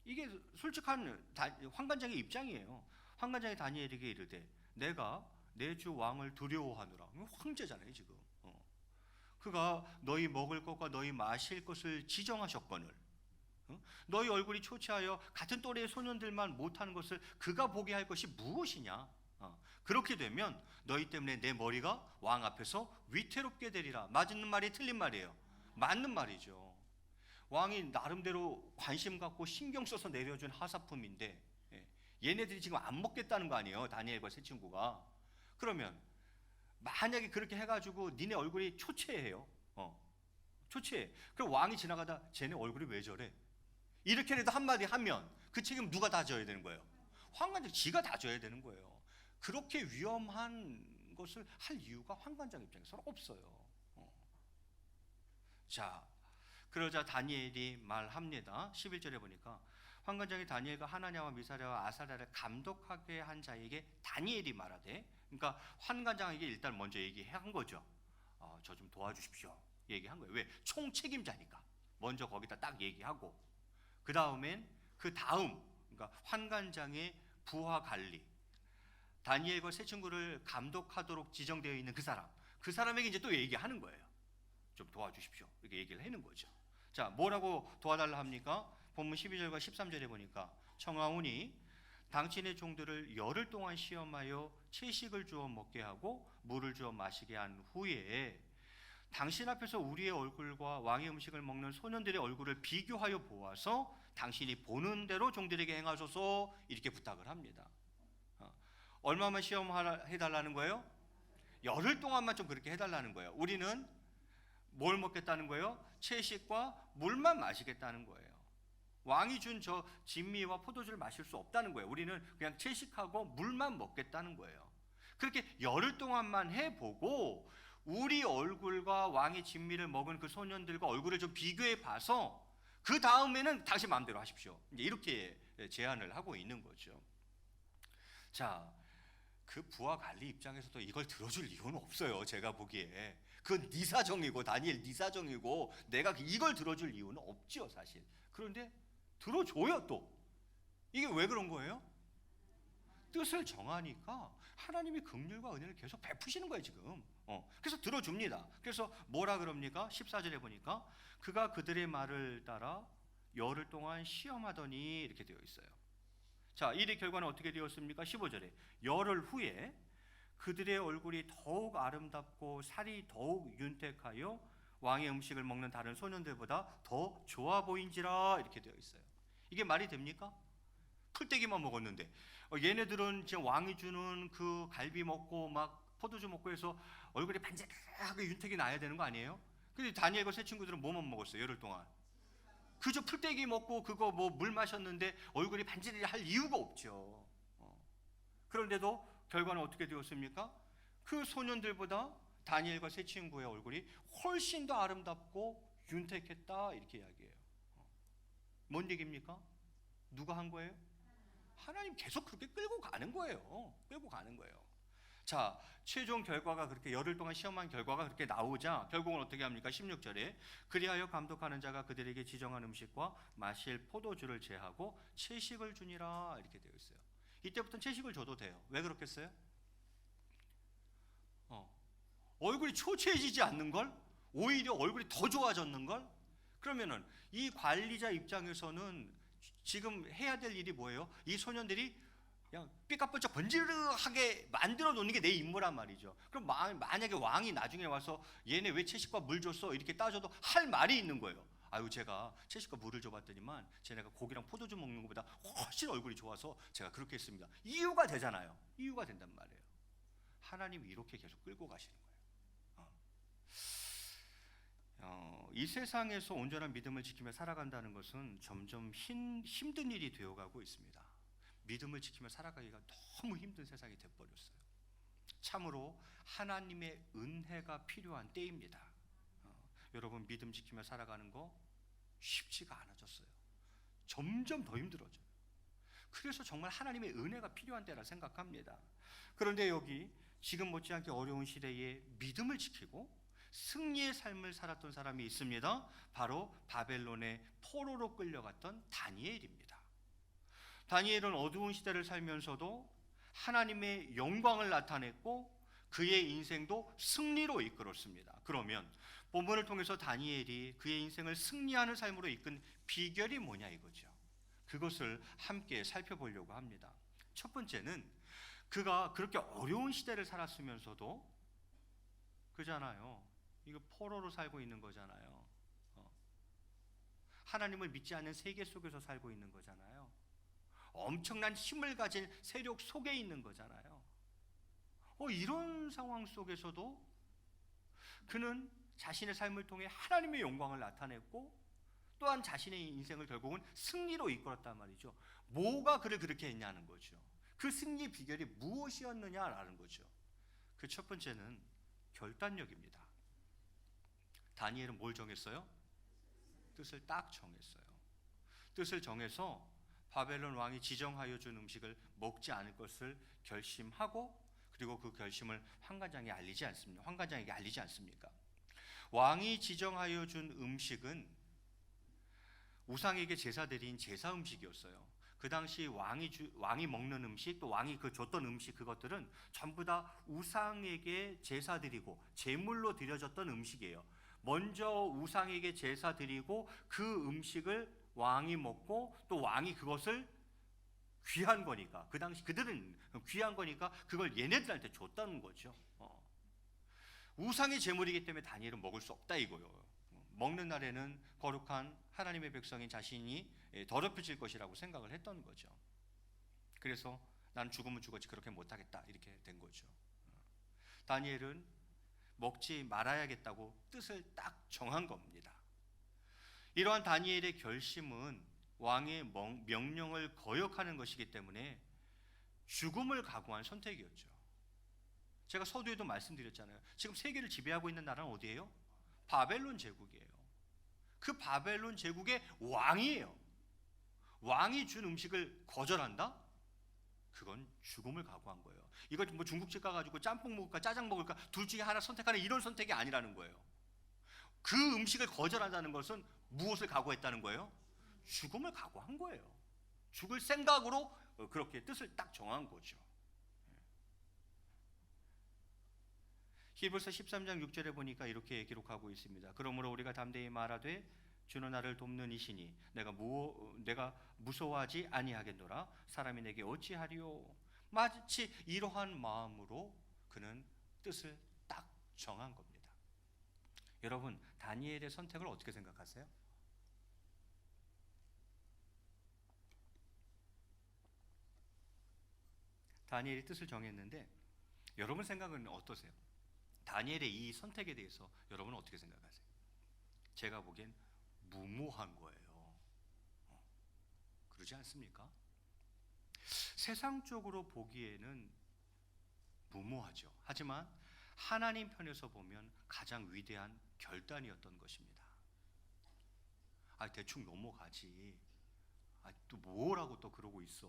이게 솔직한 환관장의 입장이에요. 환관장이 다니엘에게 이르되, 내가 내 주 왕을 두려워하노라. 황제잖아요 지금. 그가 너희 먹을 것과 너희 마실 것을 지정하셨거늘, 너희 얼굴이 초췌하여 같은 또래의 소년들만 못하는 것을 그가 보게 할 것이 무엇이냐? 그렇게 되면 너희 때문에 내 머리가 왕 앞에서 위태롭게 되리라. 맞는 말이 틀린 말이에요? 맞는 말이죠. 왕이 나름대로 관심 갖고 신경 써서 내려준 하사품인데 얘네들이 지금 안 먹겠다는 거 아니에요, 다니엘과 세 친구가. 그러면 만약에 그렇게 해가지고 니네 얼굴이 초췌해요. 초췌해. 그럼 왕이 지나가다 쟤네 얼굴이 왜 저래? 이렇게라도 한마디 하면 그 책임 누가 다 져야 되는 거예요? 환관장 지가 다 져야 되는 거예요. 그렇게 위험한 것을 할 이유가 환관장 입장에서는 없어요. 자, 그러자 다니엘이 말합니다. 11절에 보니까 환관장이 다니엘과 하나냐와 미사랴와 아사랴를 감독하게 한 자에게 다니엘이 말하되, 그러니까 환관장에게 일단 먼저 얘기한 거죠. 저 좀 도와주십시오. 얘기한 거예요. 왜? 총책임자니까. 먼저 거기다 딱 얘기하고, 그 다음엔 그러니까 환관장의 부하 관리, 다니엘과 세 친구를 감독하도록 지정되어 있는 그 사람에게 이제 또 얘기하는 거예요. 좀 도와주십시오. 이렇게 얘기를 하는 거죠. 자, 뭐라고 도와달라 합니까? 본문 12절과 13절에 보니까 청하오니 당신의 종들을 열흘 동안 시험하여 채식을 주어 먹게 하고 물을 주어 마시게 한 후에 당신 앞에서 우리의 얼굴과 왕의 음식을 먹는 소년들의 얼굴을 비교하여 보아서 당신이 보는 대로 종들에게 행하소서, 이렇게 부탁을 합니다. 얼마만 시험해달라는 거예요? 열흘 동안만 좀 그렇게 해달라는 거예요. 우리는 뭘 먹겠다는 거예요? 채식과 물만 마시겠다는 거예요. 왕이 준 저 진미와 포도주를 마실 수 없다는 거예요. 우리는 그냥 채식하고 물만 먹겠다는 거예요. 그렇게 열흘 동안만 해보고 우리 얼굴과 왕의 진미를 먹은 그 소년들과 얼굴을 좀 비교해 봐서 그 다음에는 당신 마음대로 하십시오. 이제 이렇게 제안을 하고 있는 거죠. 자, 그 부하 관리 입장에서도 이걸 들어줄 이유는 없어요. 제가 보기에 그건 네 사정이고, 다니엘 네 사정이고, 내가 이걸 들어줄 이유는 없지요, 사실. 그런데 들어줘요. 또 이게 왜 그런 거예요? 뜻을 정하니까 하나님이 긍휼과 은혜를 계속 베푸시는 거예요 지금. 그래서 들어줍니다. 그래서 뭐라 그럽니까? 14절에 보니까 그가 그들의 말을 따라 열흘 동안 시험하더니, 이렇게 되어 있어요. 자, 일의 결과는 어떻게 되었습니까? 15절에 열흘 후에 그들의 얼굴이 더욱 아름답고 살이 더욱 윤택하여 왕의 음식을 먹는 다른 소년들보다 더 좋아 보인지라, 이렇게 되어 있어요. 이게 말이 됩니까? 풀떼기만 먹었는데 얘네들은 지금 왕이 주는 그 갈비 먹고 막 포도주 먹고 해서 얼굴이 반짝하게 윤택이 나야 되는 거 아니에요? 근데 다니엘과 세 친구들은 뭐만 먹었어요 열흘 동안? 그저 풀떼기 먹고 그거 뭐 물 마셨는데 얼굴이 반지르르 할 이유가 없죠. 그런데도 결과는 어떻게 되었습니까? 그 소년들보다 다니엘과 세 친구의 얼굴이 훨씬 더 아름답고 윤택했다, 이렇게 이야기해요. 뭔 얘기입니까? 누가 한 거예요? 하나님 계속 그렇게 끌고 가는 거예요. 끌고 가는 거예요. 자, 최종 결과가 그렇게 열흘 동안 시험한 결과가 그렇게 나오자 결국은 어떻게 합니까? 16절에 그리하여 감독하는 자가 그들에게 지정한 음식과 마실 포도주를 제하고 채식을 주니라, 이렇게 되어 있어요. 이때부터는 채식을 줘도 돼요. 왜 그렇겠어요? 얼굴이 초췌해지지 않는 걸? 오히려 얼굴이 더 좋아졌는 걸? 그러면은 이 관리자 입장에서는 지금 해야 될 일이 뭐예요? 이 소년들이 그냥 삐까뻔쩍 번지르하게 만들어 놓는 게 내 임무란 말이죠. 그럼 만약에 왕이 나중에 와서 얘네 왜 채식과 물 줬어? 이렇게 따져도 할 말이 있는 거예요. 아유, 제가 채식과 물을 줘봤더니만 쟤네가 고기랑 포도주 먹는 것보다 훨씬 얼굴이 좋아서 제가 그렇게 했습니다. 이유가 되잖아요. 이유가 된단 말이에요. 하나님이 이렇게 계속 끌고 가시는 거예요. 이 세상에서 온전한 믿음을 지키며 살아간다는 것은 점점 힘든 일이 되어가고 있습니다. 믿음을 지키며 살아가기가 너무 힘든 세상이 돼버렸어요. 참으로 하나님의 은혜가 필요한 때입니다. 여러분, 믿음 지키며 살아가는 거 쉽지가 않아졌어요. 점점 더 힘들어져요. 그래서 정말 하나님의 은혜가 필요한 때라 생각합니다. 그런데 여기 지금 못지않게 어려운 시대에 믿음을 지키고 승리의 삶을 살았던 사람이 있습니다. 바로 바벨론의 포로로 끌려갔던 다니엘입니다. 다니엘은 어두운 시대를 살면서도 하나님의 영광을 나타냈고 그의 인생도 승리로 이끌었습니다. 그러면 본문을 통해서 다니엘이 그의 인생을 승리하는 삶으로 이끈 비결이 뭐냐 이거죠. 그것을 함께 살펴보려고 합니다. 첫 번째는 그가 그렇게 어려운 시대를 살았으면서도 그잖아요. 이거 포로로 살고 있는 거잖아요. 하나님을 믿지 않는 세계 속에서 살고 있는 거잖아요. 엄청난 힘을 가진 세력 속에 있는 거잖아요. 이런 상황 속에서도 그는 자신의 삶을 통해 하나님의 영광을 나타냈고 또한 자신의 인생을 결국은 승리로 이끌었단 말이죠. 뭐가 그를 그렇게 했냐는 거죠. 그 승리의 비결이 무엇이었느냐라는 거죠. 그 첫 번째는 결단력입니다. 다니엘은 뭘 정했어요? 뜻을 딱 정했어요. 뜻을 정해서 바벨론 왕이 지정하여 준 음식을 먹지 않을 것을 결심하고 그리고 그 결심을 환관장에게 알리지 않습니까? 왕이 지정하여 준 음식은 우상에게 제사 드린 제사 음식이었어요. 그 당시 왕이 먹는 음식 또 왕이 줬던 음식 그것들은 전부 다 우상에게 제사 드리고 제물로 드려졌던 음식이에요. 먼저 우상에게 제사 드리고 그 음식을 왕이 먹고 또 왕이 그것을 귀한 거니까 그 당시 그들은 귀한 거니까 그걸 얘네들한테 줬다는 거죠. 우상의 제물이기 때문에 다니엘은 먹을 수 없다 이거예요. 먹는 날에는 거룩한 하나님의 백성인 자신이 더럽혀질 것이라고 생각을 했던 거죠. 그래서 난 죽으면 죽었지 그렇게 못하겠다 이렇게 된 거죠. 다니엘은 먹지 말아야겠다고 뜻을 딱 정한 겁니다. 이러한 다니엘의 결심은 왕의 명령을 거역하는 것이기 때문에 죽음을 각오한 선택이었죠. 제가 서두에도 말씀드렸잖아요. 지금 세계를 지배하고 있는 나라는 어디예요? 바벨론 제국이에요. 그 바벨론 제국의 왕이에요. 왕이 준 음식을 거절한다? 그건 죽음을 각오한 거예요. 이거 뭐 중국집 가가지고 짬뽕 먹을까 짜장 먹을까 둘 중에 하나 선택하는 이런 선택이 아니라는 거예요. 그 음식을 거절한다는 것은 무엇을 각오했다는 거예요? 죽음을 각오한 거예요. 죽을 생각으로 그렇게 뜻을 딱 정한 거죠. 히브리서 13장 6절에 보니까 이렇게 기록하고 있습니다. 그러므로 우리가 담대히 말하되 주는 나를 돕는 이시니 내가 무서워하지 아니하겠노라. 사람이 내게 어찌하리요. 마치 이러한 마음으로 그는 뜻을 딱 정한 겁니다. 여러분, 다니엘의 선택을 어떻게 생각하세요? 다니엘이 뜻을 정했는데 여러분 생각은 어떠세요? 다니엘의 이 선택에 대해서 여러분은 어떻게 생각하세요? 제가 보기엔 무모한 거예요. 그러지 않습니까? 세상적으로 보기에는 무모하죠. 하지만 하나님 편에서 보면 가장 위대한 결단이었던 것입니다. 대충 넘어가지. 또 뭐라고 또 그러고 있어.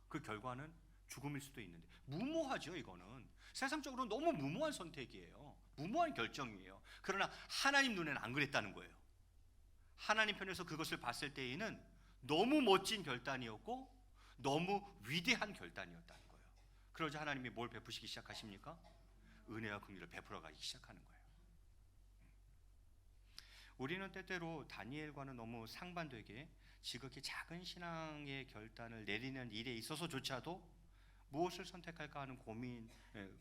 그 결과는 죽음일 수도 있는데 무모하죠. 이거는 세상적으로 너무 무모한 선택이에요. 무모한 결정이에요. 그러나 하나님 눈에는 안 그랬다는 거예요. 하나님 편에서 그것을 봤을 때에는 너무 멋진 결단이었고 너무 위대한 결단이었다는 거예요. 그러자 하나님이 뭘 베푸시기 시작하십니까? 은혜와 긍휼을 베풀어 가기 시작하는 거예요. 우리는 때때로 다니엘과는 너무 상반되게 지극히 작은 신앙의 결단을 내리는 일에 있어서조차도 무엇을 선택할까 하는 고민,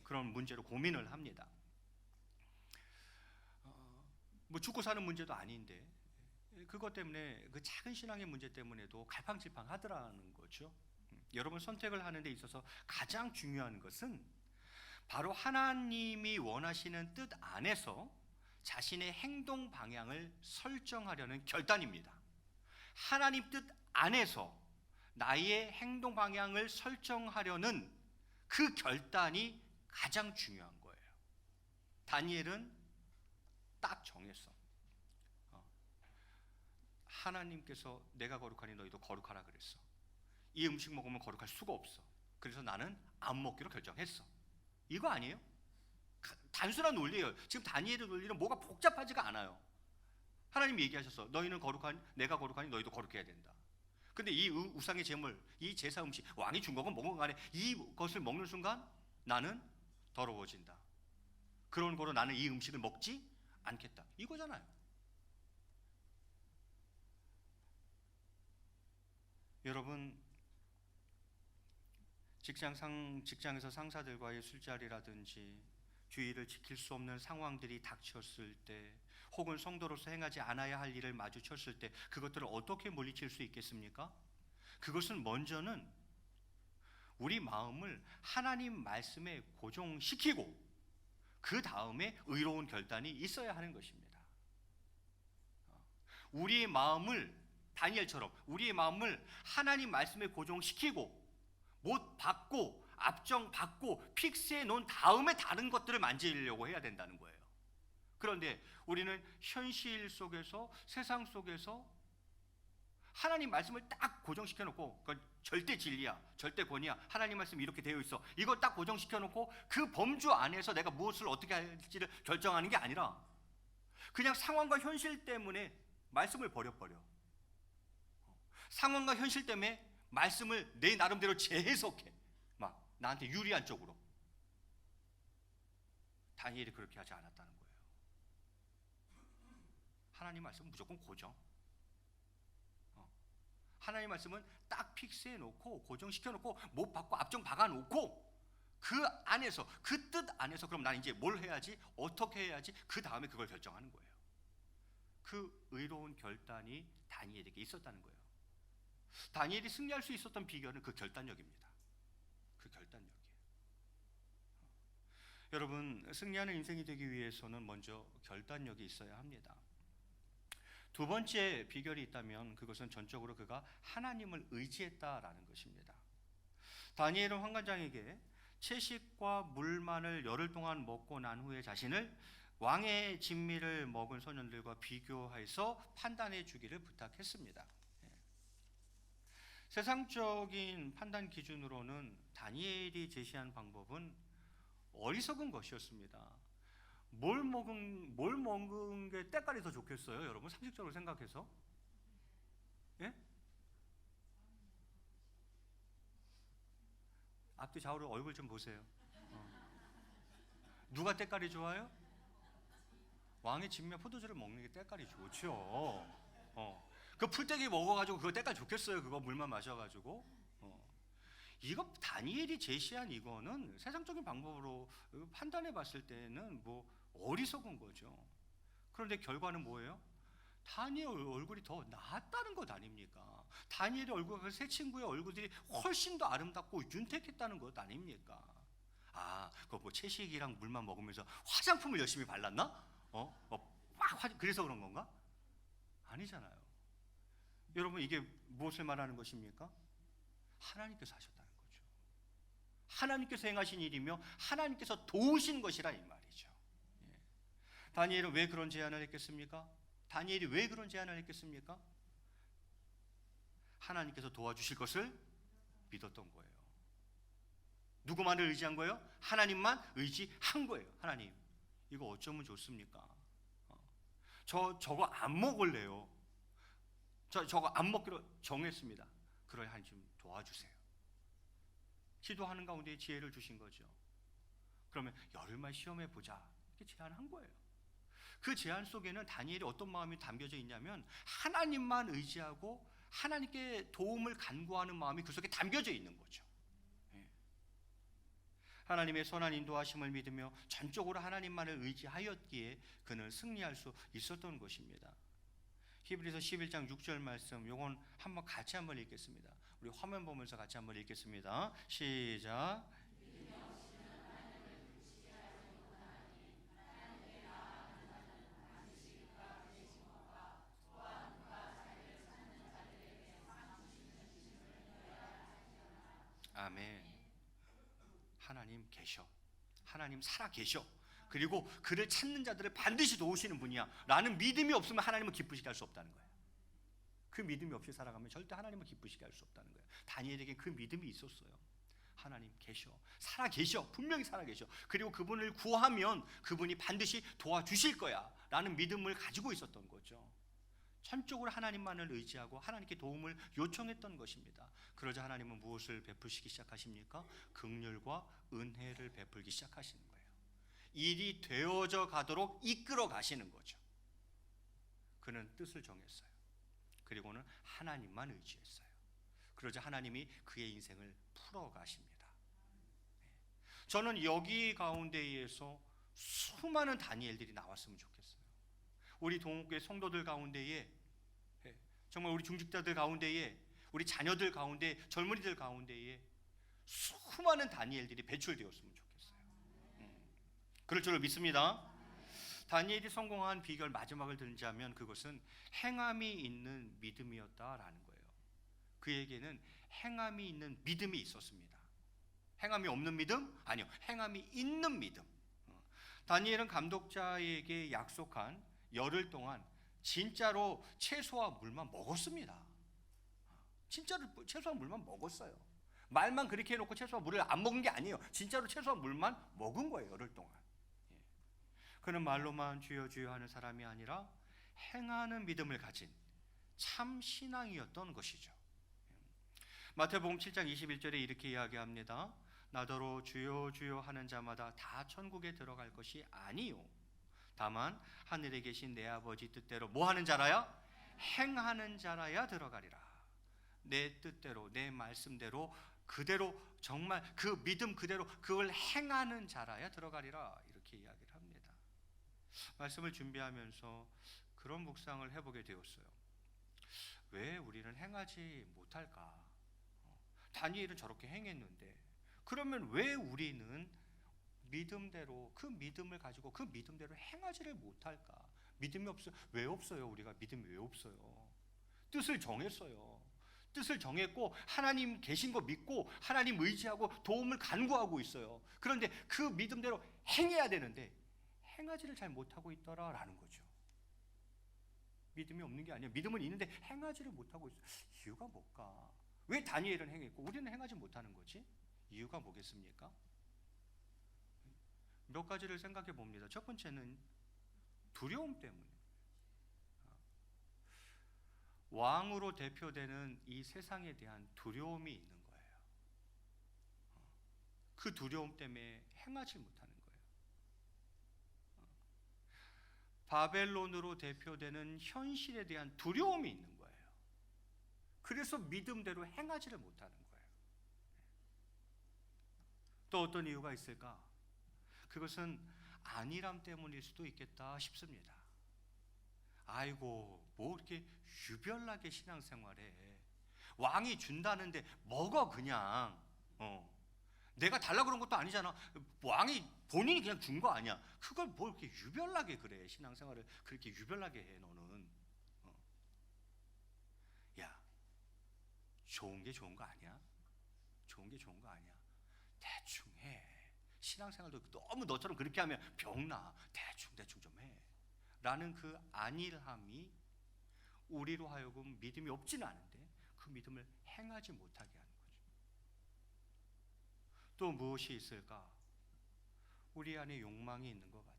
그런 문제로 고민을 합니다. 죽고 사는 문제도 아닌데 그것 때문에 그 작은 신앙의 문제 때문에도 갈팡질팡하더라는 거죠. 여러분, 선택을 하는 데 있어서 가장 중요한 것은 바로 하나님이 원하시는 뜻 안에서 자신의 행동 방향을 설정하려는 결단입니다. 하나님 뜻 안에서 나의 행동 방향을 설정하려는 그 결단이 가장 중요한 거예요. 다니엘은 딱 정했어. 하나님께서 내가 거룩하니 너희도 거룩하라 그랬어. 이 음식 먹으면 거룩할 수가 없어. 그래서 나는 안 먹기로 결정했어. 이거 아니에요? 단순한 논리예요. 지금 다니엘의 논리는 뭐가 복잡하지가 않아요. 하나님이 얘기하셨어. 너희는 거룩하니, 내가 거룩하니 너희도 거룩해야 된다. 근데 이 우상의 제물, 이 제사 음식, 왕이 준 거건 먹은 간에 이것을 먹는 순간 나는 더러워진다. 그런 거로 나는 이 음식을 먹지 않겠다. 이거잖아요. 여러분, 직장에서 상사들과의 술자리라든지 주의를 지킬 수 없는 상황들이 닥쳤을 때, 혹은 성도로서 행하지 않아야 할 일을 마주쳤을 때 그것들을 어떻게 물리칠 수 있겠습니까? 그것은 먼저는 우리 마음을 하나님 말씀에 고정시키고 그 다음에 의로운 결단이 있어야 하는 것입니다. 우리의 마음을, 다니엘처럼 우리의 마음을 하나님 말씀에 고정시키고 못 받고 앞정 받고 픽스해 놓은 다음에 다른 것들을 만지려고 해야 된다는 거예요. 그런데 우리는 현실 속에서, 세상 속에서 하나님 말씀을 딱 고정시켜 놓고, 그건 절대 진리야, 절대 권위야, 하나님 말씀이 이렇게 되어 있어, 이거 딱 고정시켜 놓고 그 범주 안에서 내가 무엇을 어떻게 할지를 결정하는 게 아니라 그냥 상황과 현실 때문에 말씀을 버려버려. 상황과 현실 때문에 말씀을 내 나름대로 재해석해. 막 나한테 유리한 쪽으로. 다니엘이 그렇게 하지 않았다는 거예요. 하나님 말씀은 무조건 고정. 하나님 말씀은 딱 픽스해 놓고 고정시켜 놓고 못 받고 앞정 박아 놓고 그 안에서, 그 뜻 안에서 그럼 난 이제 뭘 해야지, 어떻게 해야지, 그 다음에 그걸 결정하는 거예요. 그 의로운 결단이 다니엘에게 있었다는 거예요. 다니엘이 승리할 수 있었던 비결은 그 결단력입니다. 그 결단력이에요. 여러분, 승리하는 인생이 되기 위해서는 먼저 결단력이 있어야 합니다. 두 번째 비결이 있다면 그것은 전적으로 그가 하나님을 의지했다라는 것입니다. 다니엘은 환관장에게 채식과 물만을 열흘 동안 먹고 난 후에 자신을 왕의 진미를 먹은 소년들과 비교해서 판단해 주기를 부탁했습니다. 세상적인 판단 기준으로는 다니엘이 제시한 방법은 어리석은 것이었습니다. 뭘 먹은 게 때깔이 더 좋겠어요? 여러분, 상식적으로 생각해서? 예? 앞뒤 좌우로 얼굴 좀 보세요. 누가 때깔이 좋아요? 왕의 진미와 포도주를 먹는 게 때깔이 좋죠. 그 풀떼기 먹어가지고 그거 때깔 좋겠어요? 그거 물만 마셔가지고. 이거 다니엘이 제시한 이거는 세상적인 방법으로 판단해 봤을 때는 뭐 어리석은 거죠. 그런데 결과는 뭐예요? 다니엘 얼굴이 더 나았다는 것 아닙니까? 다니엘의 얼굴과 그 세 친구의 얼굴들이 훨씬 더 아름답고 윤택했다는 것 아닙니까? 그거 뭐 채식이랑 물만 먹으면서 화장품을 열심히 발랐나? 그래서 그런 건가? 아니잖아요. 여러분, 이게 무엇을 말하는 것입니까? 하나님께서 하셨다는 거예요. 하나님께서 행하신 일이며 하나님께서 도우신 것이라 이 말이죠. 다니엘은 왜 그런 제안을 했겠습니까? 다니엘이 왜 그런 제안을 했겠습니까? 하나님께서 도와주실 것을 믿었던 거예요. 누구만을 의지한 거예요? 하나님만 의지한 거예요. 하나님, 이거 어쩌면 좋습니까? 저거 안 먹을래요. 저거 안 먹기로 정했습니다. 그러니 하나님 좀 도와주세요. 기도하는 가운데 지혜를 주신 거죠. 그러면 열흘만 시험해 보자, 이렇게 제안한 거예요. 그 제안 속에는 다니엘이 어떤 마음이 담겨져 있냐면 하나님만 의지하고 하나님께 도움을 간구하는 마음이 그 속에 담겨져 있는 거죠. 하나님의 선한 인도하심을 믿으며 전적으로 하나님만을 의지하였기에 그는 승리할 수 있었던 것입니다. 히브리서 11장 6절 말씀, 요건 한번 같이 한번 읽겠습니다. 우리 화면 보면서 같이 한번 읽겠습니다. 시작. 아멘. 하나님 계셔. 하나님 살아 계셔. 그리고 그를 찾는 자들을 반드시 도우시는 분이야 라는 믿음이 없으면 하나님을 기쁘시게 할 수 없다는 거예요. 그 믿음이 없이 살아가면 절대 하나님을 기쁘시게 할 수 없다는 거예요. 다니엘에게 그 믿음이 있었어요. 하나님 계셔. 살아 계셔. 분명히 살아 계셔. 그리고 그분을 구하면 그분이 반드시 도와주실 거야 라는 믿음을 가지고 있었던 거죠. 전적으로 하나님만을 의지하고 하나님께 도움을 요청했던 것입니다. 그러자 하나님은 무엇을 베푸시기 시작하십니까? 긍휼과 은혜를 베풀기 시작하시는 거예요. 일이 되어져 가도록 이끌어 가시는 거죠. 그는 뜻을 정했어요. 그리고는 하나님만 의지했어요. 그러자 하나님이 그의 인생을 풀어 가십니다. 저는 여기 가운데에서 수많은 다니엘들이 나왔으면 좋겠어요. 우리 동국교회 성도들 가운데에, 정말 우리 중직자들 가운데에, 우리 자녀들 가운데, 젊은이들 가운데에 수많은 다니엘들이 배출되었으면 좋겠어요. 그럴 줄을 믿습니다. 다니엘이 성공한 비결 마지막을 들자면 그것은 행함이 있는 믿음이었다라는 거예요. 그에게는 행함이 있는 믿음이 있었습니다. 행함이 없는 믿음? 아니요, 행함이 있는 믿음. 다니엘은 감독자에게 약속한 열흘 동안 진짜로 채소와 물만 먹었습니다. 진짜로 채소와 물만 먹었어요. 말만 그렇게 해놓고 채소와 물을 안 먹은 게 아니에요. 진짜로 채소와 물만 먹은 거예요. 열흘 동안. 그는 말로만 주여 주여 하는 사람이 아니라 행하는 믿음을 가진 참 신앙이었던 것이죠. 마태복음 7장 21절에 이렇게 이야기합니다. 나더러 주여 주여 하는 자마다 다 천국에 들어갈 것이 아니요 다만 하늘에 계신 내 아버지 뜻대로 뭐 하는 자라야? 행하는 자라야 들어가리라. 내 뜻대로, 내 말씀대로, 그대로, 정말 그 믿음 그대로 그걸 행하는 자라야 들어가리라, 이렇게 이야기를 합니다. 말씀을 준비하면서 그런 묵상을 해보게 되었어요. 왜 우리는 행하지 못할까? 다니엘은 저렇게 행했는데 그러면 왜 우리는 믿음대로, 그 믿음을 가지고 그 믿음대로 행하지를 못할까? 믿음이 없어요. 왜 없어요? 우리가 믿음이 왜 없어요? 뜻을 정했어요. 뜻을 정했고 하나님 계신 거 믿고 하나님 의지하고 도움을 간구하고 있어요. 그런데 그 믿음대로 행해야 되는데 행하지를 잘 못하고 있더라라는 거죠. 믿음이 없는 게 아니에요. 믿음은 있는데 행하지를 못하고 있어요. 이유가 뭘까? 왜 다니엘은 행했고 우리는 행하지 못하는 거지? 이유가 뭐겠습니까? 몇 가지를 생각해 봅니다. 첫 번째는 두려움 때문에. 왕으로 대표되는 이 세상에 대한 두려움이 있는 거예요. 그 두려움 때문에 행하지 못하는 거예요. 바벨론으로 대표되는 현실에 대한 두려움이 있는 거예요. 그래서 믿음대로 행하지를 못하는 거예요. 또 어떤 이유가 있을까? 그것은 안일함 때문일 수도 있겠다 싶습니다. 아이고, 뭐 이렇게 유별나게 신앙생활해. 왕이 준다는데 먹어 그냥. 내가 달라고 그런 것도 아니잖아. 왕이 본인이 그냥 준 거 아니야. 그걸 뭐 이렇게 유별나게 그래. 신앙생활을 그렇게 유별나게 해 너는. 야, 좋은 게 좋은 거 아니야? 좋은 게 좋은 거 아니야? 대충 해. 신앙생활도 너무 너처럼 그렇게 하면 병나. 대충 좀 해. 라는 그 안일함이 우리로 하여금 믿음이 없지는 않은데 그 믿음을 행하지 못하게 하는 거죠. 또 무엇이 있을까? 우리 안에 욕망이 있는 것 같아요.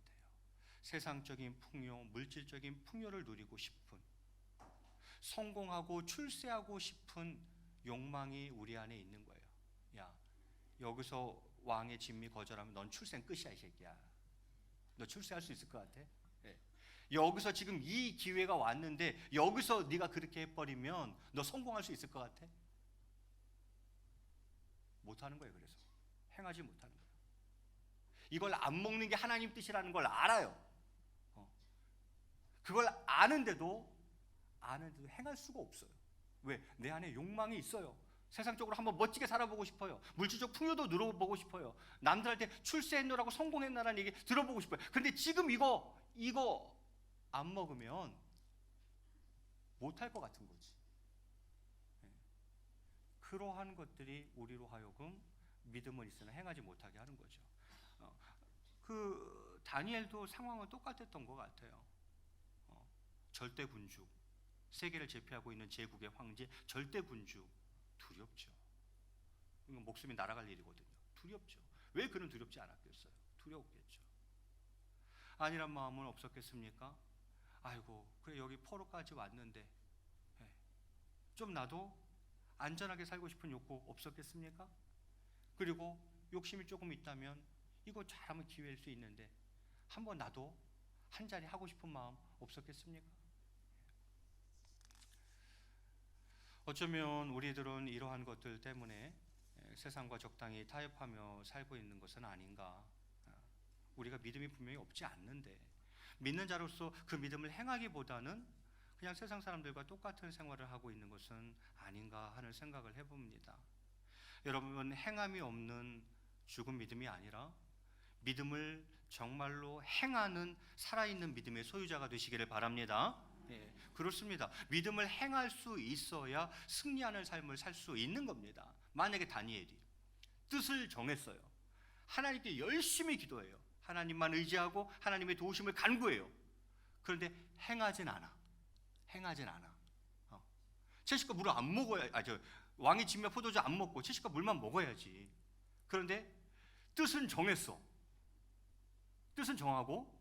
세상적인 풍요, 물질적인 풍요를 누리고 싶은, 성공하고 출세하고 싶은 욕망이 우리 안에 있는 거예요. 야, 여기서 왕의 진미 거절하면 넌 출세는 끝이야, 이 새끼야. 너 출세할 수 있을 것 같아? 예. 여기서 지금 이 기회가 왔는데 여기서 네가 그렇게 해버리면 너 성공할 수 있을 것 같아? 못하는 거예요. 그래서 행하지 못하는 거예요. 이걸 안 먹는 게 하나님 뜻이라는 걸 알아요. 그걸 아는데도 행할 수가 없어요. 왜? 내 안에 욕망이 있어요. 세상적으로 한번 멋지게 살아보고 싶어요. 물질적 풍요도 누려보고 싶어요. 남들한테 출세했노라고 성공했나라는 얘기 들어보고 싶어요. 근데 지금 이거 안 먹으면 못할 것 같은 거지. 그러한 것들이 우리로 하여금 믿음은 있으나 행하지 못하게 하는 거죠. 그 다니엘도 상황은 똑같았던 것 같아요. 절대 군주, 세계를 제패하고 있는 제국의 황제, 절대 군주, 두렵죠. 이건 목숨이 날아갈 일이거든요. 두렵죠. 왜 그는 두렵지 않았겠어요? 두려웠겠죠. 아니란 마음은 없었겠습니까? 아이고, 그래 여기 포로까지 왔는데 좀 나도 안전하게 살고 싶은 욕구 없었겠습니까? 그리고 욕심이 조금 있다면 이거 잘하면 기회일 수 있는데 한번 나도 한 자리 하고 싶은 마음 없었겠습니까? 어쩌면 우리들은 이러한 것들 때문에 세상과 적당히 타협하며 살고 있는 것은 아닌가. 우리가 믿음이 분명히 없지 않는데 믿는 자로서 그 믿음을 행하기보다는 그냥 세상 사람들과 똑같은 생활을 하고 있는 것은 아닌가 하는 생각을 해봅니다. 여러분, 행함이 없는 죽은 믿음이 아니라 믿음을 정말로 행하는 살아있는 믿음의 소유자가 되시기를 바랍니다. 예, 그렇습니다. 믿음을 행할 수 있어야 승리하는 삶을 살 수 있는 겁니다. 만약에 다니엘이 뜻을 정했어요. 하나님께 열심히 기도해요. 하나님만 의지하고 하나님의 도우심을 간구해요. 그런데 행하진 않아. 채식과 물을 안 먹어야, 왕의 진미와 포도주 안 먹고 채식과 물만 먹어야지. 그런데 뜻은 정했어. 뜻은 정하고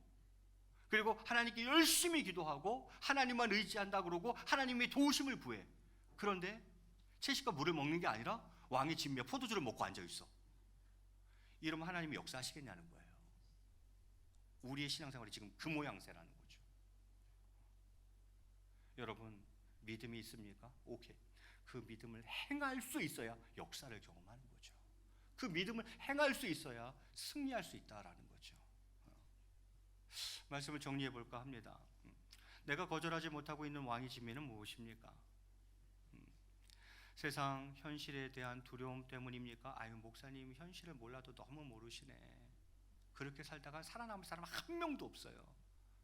그리고 하나님께 열심히 기도하고 하나님만 의지한다 그러고 하나님의 도우심을 구해. 그런데 채식과 물을 먹는 게 아니라 왕의 진미와 포도주를 먹고 앉아 있어. 이러면 하나님이 역사하시겠냐는 거예요. 우리의 신앙생활이 지금 그 모양새라는 거죠. 여러분, 믿음이 있습니까? 오케이. 그 믿음을 행할 수 있어야 역사를 경험하는 거죠. 그 믿음을 행할 수 있어야 승리할 수 있다라는 거죠. 말씀을 정리해 볼까 합니다. 내가 거절하지 못하고 있는 왕의 진미는 무엇입니까? 세상 현실에 대한 두려움 때문입니까? 아유, 목사님 현실을 몰라도 너무 모르시네. 그렇게 살다가 살아남을 사람 한 명도 없어요.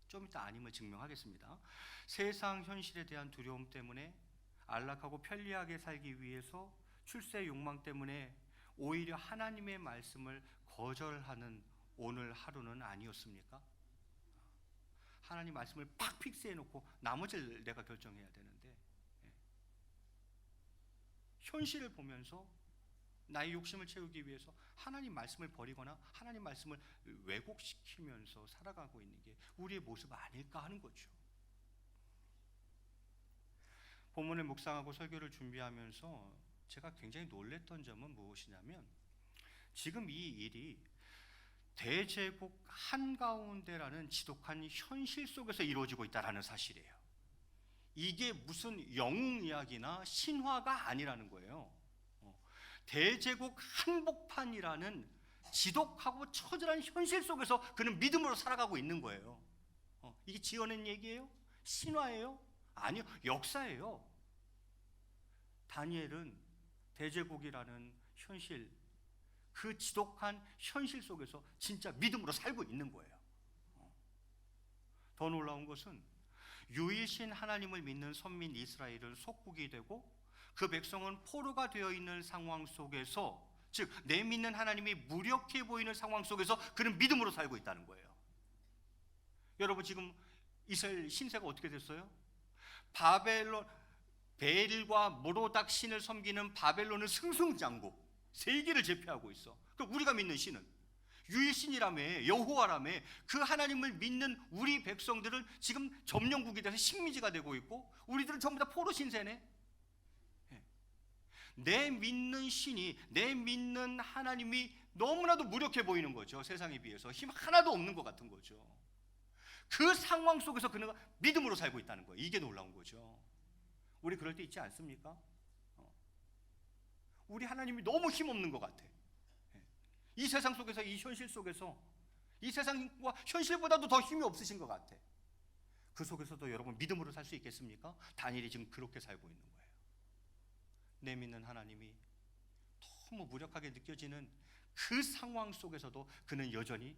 좀 이따 아님을 증명하겠습니다. 세상 현실에 대한 두려움 때문에 안락하고 편리하게 살기 위해서 출세 욕망 때문에 오히려 하나님의 말씀을 거절하는 오늘 하루는 아니었습니까? 하나님 말씀을 팍 픽스해 놓고 나머지를 내가 결정해야 되는데 현실을 보면서 나의 욕심을 채우기 위해서 하나님 말씀을 버리거나 하나님 말씀을 왜곡시키면서 살아가고 있는 게 우리의 모습 아닐까 하는 거죠. 본문을 묵상하고 설교를 준비하면서 제가 굉장히 놀랬던 점은 무엇이냐면 지금 이 일이 대제국 한가운데라는 지독한 현실 속에서 이루어지고 있다는 사실이에요. 이게 무슨 영웅 이야기나 신화가 아니라는 거예요. 대제국 한복판이라는 지독하고 처절한 현실 속에서 그는 믿음으로 살아가고 있는 거예요. 이게 지어낸 얘기예요? 신화예요? 아니요, 역사예요. 다니엘은 대제국이라는 현실, 그 지독한 현실 속에서 진짜 믿음으로 살고 있는 거예요. 더 놀라운 것은 유일신 하나님을 믿는 선민 이스라엘은 속국이 되고 그 백성은 포로가 되어 있는 상황 속에서 즉 내 믿는 하나님이 무력해 보이는 상황 속에서 그는 믿음으로 살고 있다는 거예요. 여러분 지금 이스라엘 신세가 어떻게 됐어요? 바벨론 벨과 모로닥 신을 섬기는 바벨론은 승승장구 세계를 제패하고 있어. 그럼 우리가 믿는 신은 유일신이라며 여호와라며 그 하나님을 믿는 우리 백성들은 지금 점령국이 돼서 식민지가 되고 있고 우리들은 전부 다 포로 신세네. 내 믿는 신이 내 믿는 하나님이 너무나도 무력해 보이는 거죠. 세상에 비해서 힘 하나도 없는 것 같은 거죠. 그 상황 속에서 그는 믿음으로 살고 있다는 거예요. 이게 놀라운 거죠. 우리 그럴 때 있지 않습니까? 우리 하나님이 너무 힘없는 것 같아. 이 세상 속에서 이 현실 속에서 이 세상과 현실보다도 더 힘이 없으신 것 같아. 그 속에서도 여러분 믿음으로 살 수 있겠습니까? 다니엘이 지금 그렇게 살고 있는 거예요. 내 믿는 하나님이 너무 무력하게 느껴지는 그 상황 속에서도 그는 여전히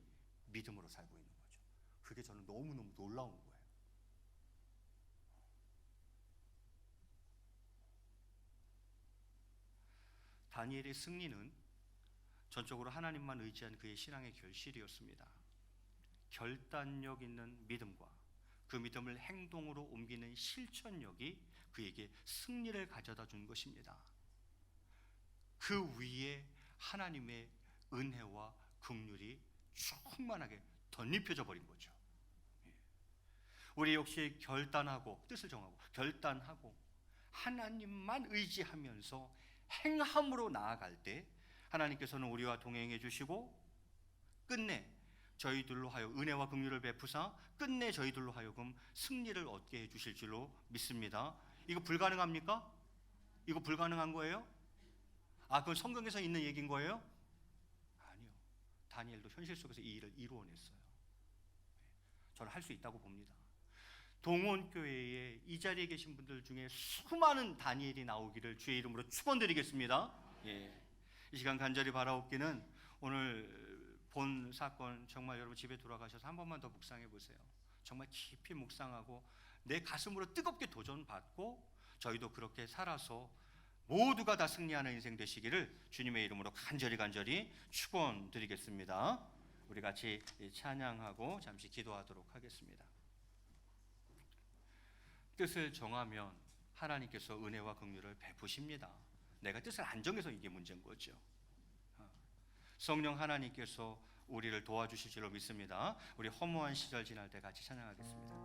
믿음으로 살고 있는 거죠. 그게 저는 너무너무 놀라운 거예요. 다니엘의 승리는 전적으로 하나님만 의지한 그의 신앙의 결실이었습니다. 결단력 있는 믿음과 그 믿음을 행동으로 옮기는 실천력이 그에게 승리를 가져다 준 것입니다. 그 위에 하나님의 은혜와 긍휼이 충만하게 덧입혀져 버린 거죠. 우리 역시 결단하고 뜻을 정하고 결단하고 하나님만 의지하면서 행함으로 나아갈 때 하나님께서는 우리와 동행해 주시고 끝내 저희들로 하여 은혜와 긍휼을 베푸사 끝내 저희들로 하여금 승리를 얻게 해 주실 줄로 믿습니다. 이거 불가능합니까? 이거 불가능한 거예요? 그건 성경에서 있는 얘기인 거예요? 아니요. 다니엘도 현실 속에서 이 일을 이루어냈어요. 저는 할 수 있다고 봅니다. 동원교회에 이 자리에 계신 분들 중에 수많은 다니엘이 나오기를 주의 이름으로 축원드리겠습니다. 이 시간 간절히 바라옵기는 오늘 본 사건 정말 여러분 집에 돌아가셔서 한 번만 더 묵상해 보세요. 정말 깊이 묵상하고 내 가슴으로 뜨겁게 도전받고 저희도 그렇게 살아서 모두가 다 승리하는 인생 되시기를 주님의 이름으로 간절히 축원드리겠습니다. 우리 같이 찬양하고 잠시 기도하도록 하겠습니다. 뜻을 정하면 하나님께서 은혜와 긍휼을 베푸십니다. 내가 뜻을 안 정해서 이게 문제인 거죠. 성령 하나님께서 우리를 도와주실 줄로 믿습니다. 우리 허무한 시절 지날 때 같이 찬양하겠습니다.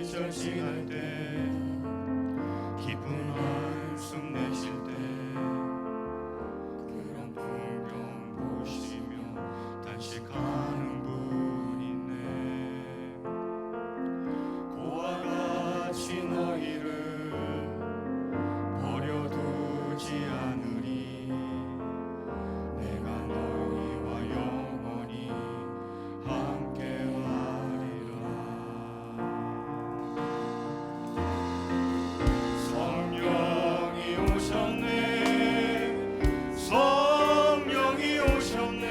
시절 지날 때 기쁜 한숨 내쉴 때 그런 풍경 보시며 단식하는 분 있네. 고와 같이 너희를 버려두지 않으리. 내가 너희와 영원히 함께하리라. 성령이 오셨네. 성령이 오셨네.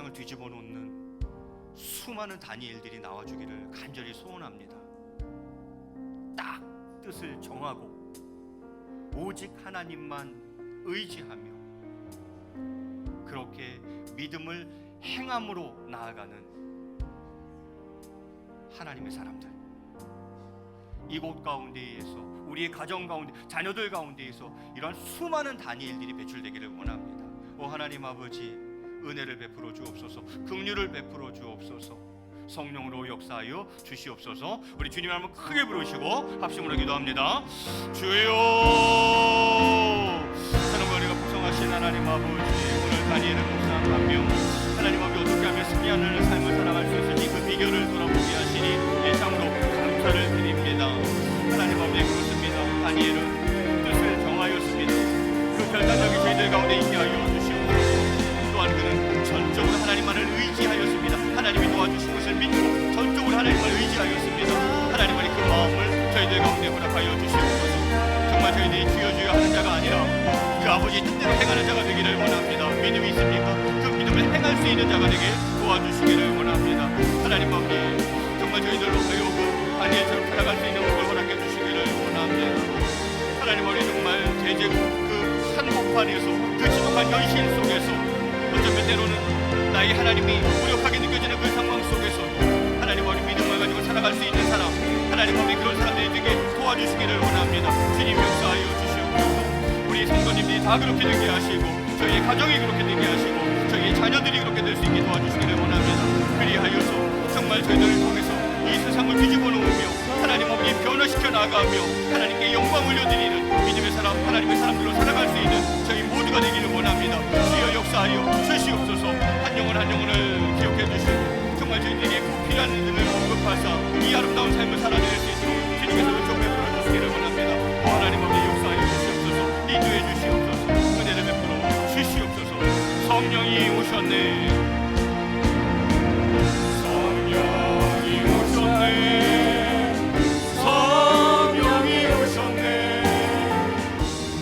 세상을 뒤집어 놓는 수많은 다니엘들이 나와주기를 간절히 소원합니다. 딱 뜻을 정하고 오직 하나님만 의지하며 그렇게 믿음을 행함으로 나아가는 하나님의 사람들, 이곳 가운데에서 우리의 가정 가운데, 자녀들 가운데에서 이러한 수많은 다니엘들이 배출되기를 원합니다. 오 하나님 아버지, 은혜를 베풀어 주옵소서, 긍휼을 베풀어 주옵소서, 성령으로 역사하여 주시옵소서. 우리 주님의 한번 크게 부르시고 합심으로 기도합니다. 주여, 사랑과 우리가 구성하신 하나님 아버지, 오늘 다니엘을 묵상하며 하나님 아버지 어떻게 하면 승리하는 삶을 살아갈 수 있을지 그 비결을 돌아보게 하시니 예상으로 감사를 드립니다. 하나님 아버지, 그렇습니다. 다니엘은 뜻을 정하였습니다. 그 결단력이 저희들 가운데 있게 하여 주시옵소서. 또한 그는 전적으로 하나님만을 의지하였습니다. 하나님이 도와주신 것을 믿고 전적으로 하나님을 의지하였습니다. 하나님만이 그 마음을 저희들 가운데 허락하여 주시옵소서. 정말 저희들이 주여 하는 자가 아니라 그 아버지의 뜻대로 행하는 자가 되기를 원합니다. 믿음이 있습니까? 그 믿음을 행할 수 있는 자가 되게 도와주시기를 원합니다. 하나님 아버지, 정말 저희들로 하여금 다니엘처럼 살아갈 수 있는 복을 허락해 주시기를 원합니다. 하나님 아버지, 정말 대제 그 한복판에서 그 지독한 현실 속에서 어쩌면 때로는 나의 하나님이 무력하게 느껴지는 그 상황 속에서 하나님 아버지 믿음을 가지고 살아갈 수 있는 사람, 하나님 아버지 그런 사람들이 되게 도와주시기를 원합니다. 주님 역사하여 주시옵소서. 우리 성도님들이 다 그렇게 되게 하시고 저희의 가정이 그렇게 되게 하시고 저희의 자녀들이 그렇게 될 수 있게 도와주시기를 원합니다. 그리하여서 정말 저희들을 통해서 이 세상을 뒤집어 놓으며 하나님 아버지 변화시켜 나가며 하나님께 영광 올려드리는 믿음의 사람, 하나님의 사람들로 살아갈 수 있는 저희 모두가 되기를 원합니다. 주여 역사하여 주시옵소서. 한 영혼 한 영혼을 기억해 주시고 정말 저희들에게 꼭 필요한 일들을 공급하사 이 아름다운 삶을 살아낼 수 있도록 주님께서 은총 베풀어 주시기를 원합니다. 하나님 아버지 역사하여 주시옵소서. 인도해 주시옵소서. 은혜를 베풀어 주시옵소서. 성령이 오셨네. 성령이 오셨네. 성령이 오셨네.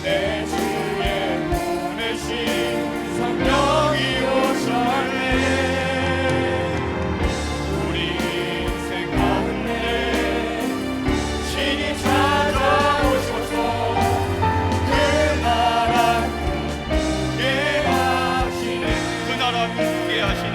내 주에 보내신 성령이 오셨네. 우리 인생 가운데 신이 찾아오셔서 그 나라 꿈꾸게 하시네. 그 나라 꿈꾸게 하시네.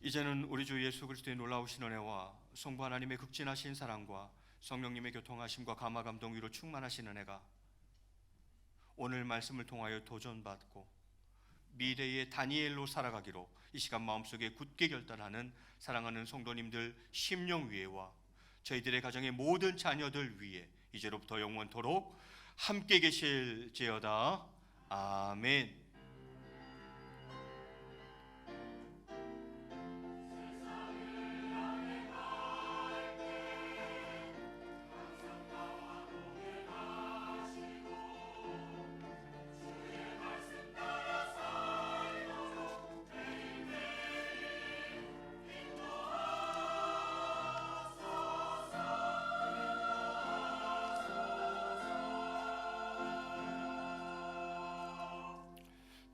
이제는 우리 주 예수 그리스도의 놀라우신 은혜와 성부 하나님의 극진하신 사랑과 성령님의 교통하심과 감화 감동 위로 충만하신 은혜가 오늘 말씀을 통하여 도전받고 미래의 다니엘로 살아가기로 이 시간 마음속에 굳게 결단하는 사랑하는 성도님들 심령 위에와 저희들의 가정의 모든 자녀들 위에 이제로부터 영원토록 함께 계실지어다. 아멘.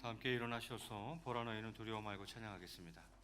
함께 일어나셔서 보라 너희는 두려워 말고 찬양하겠습니다.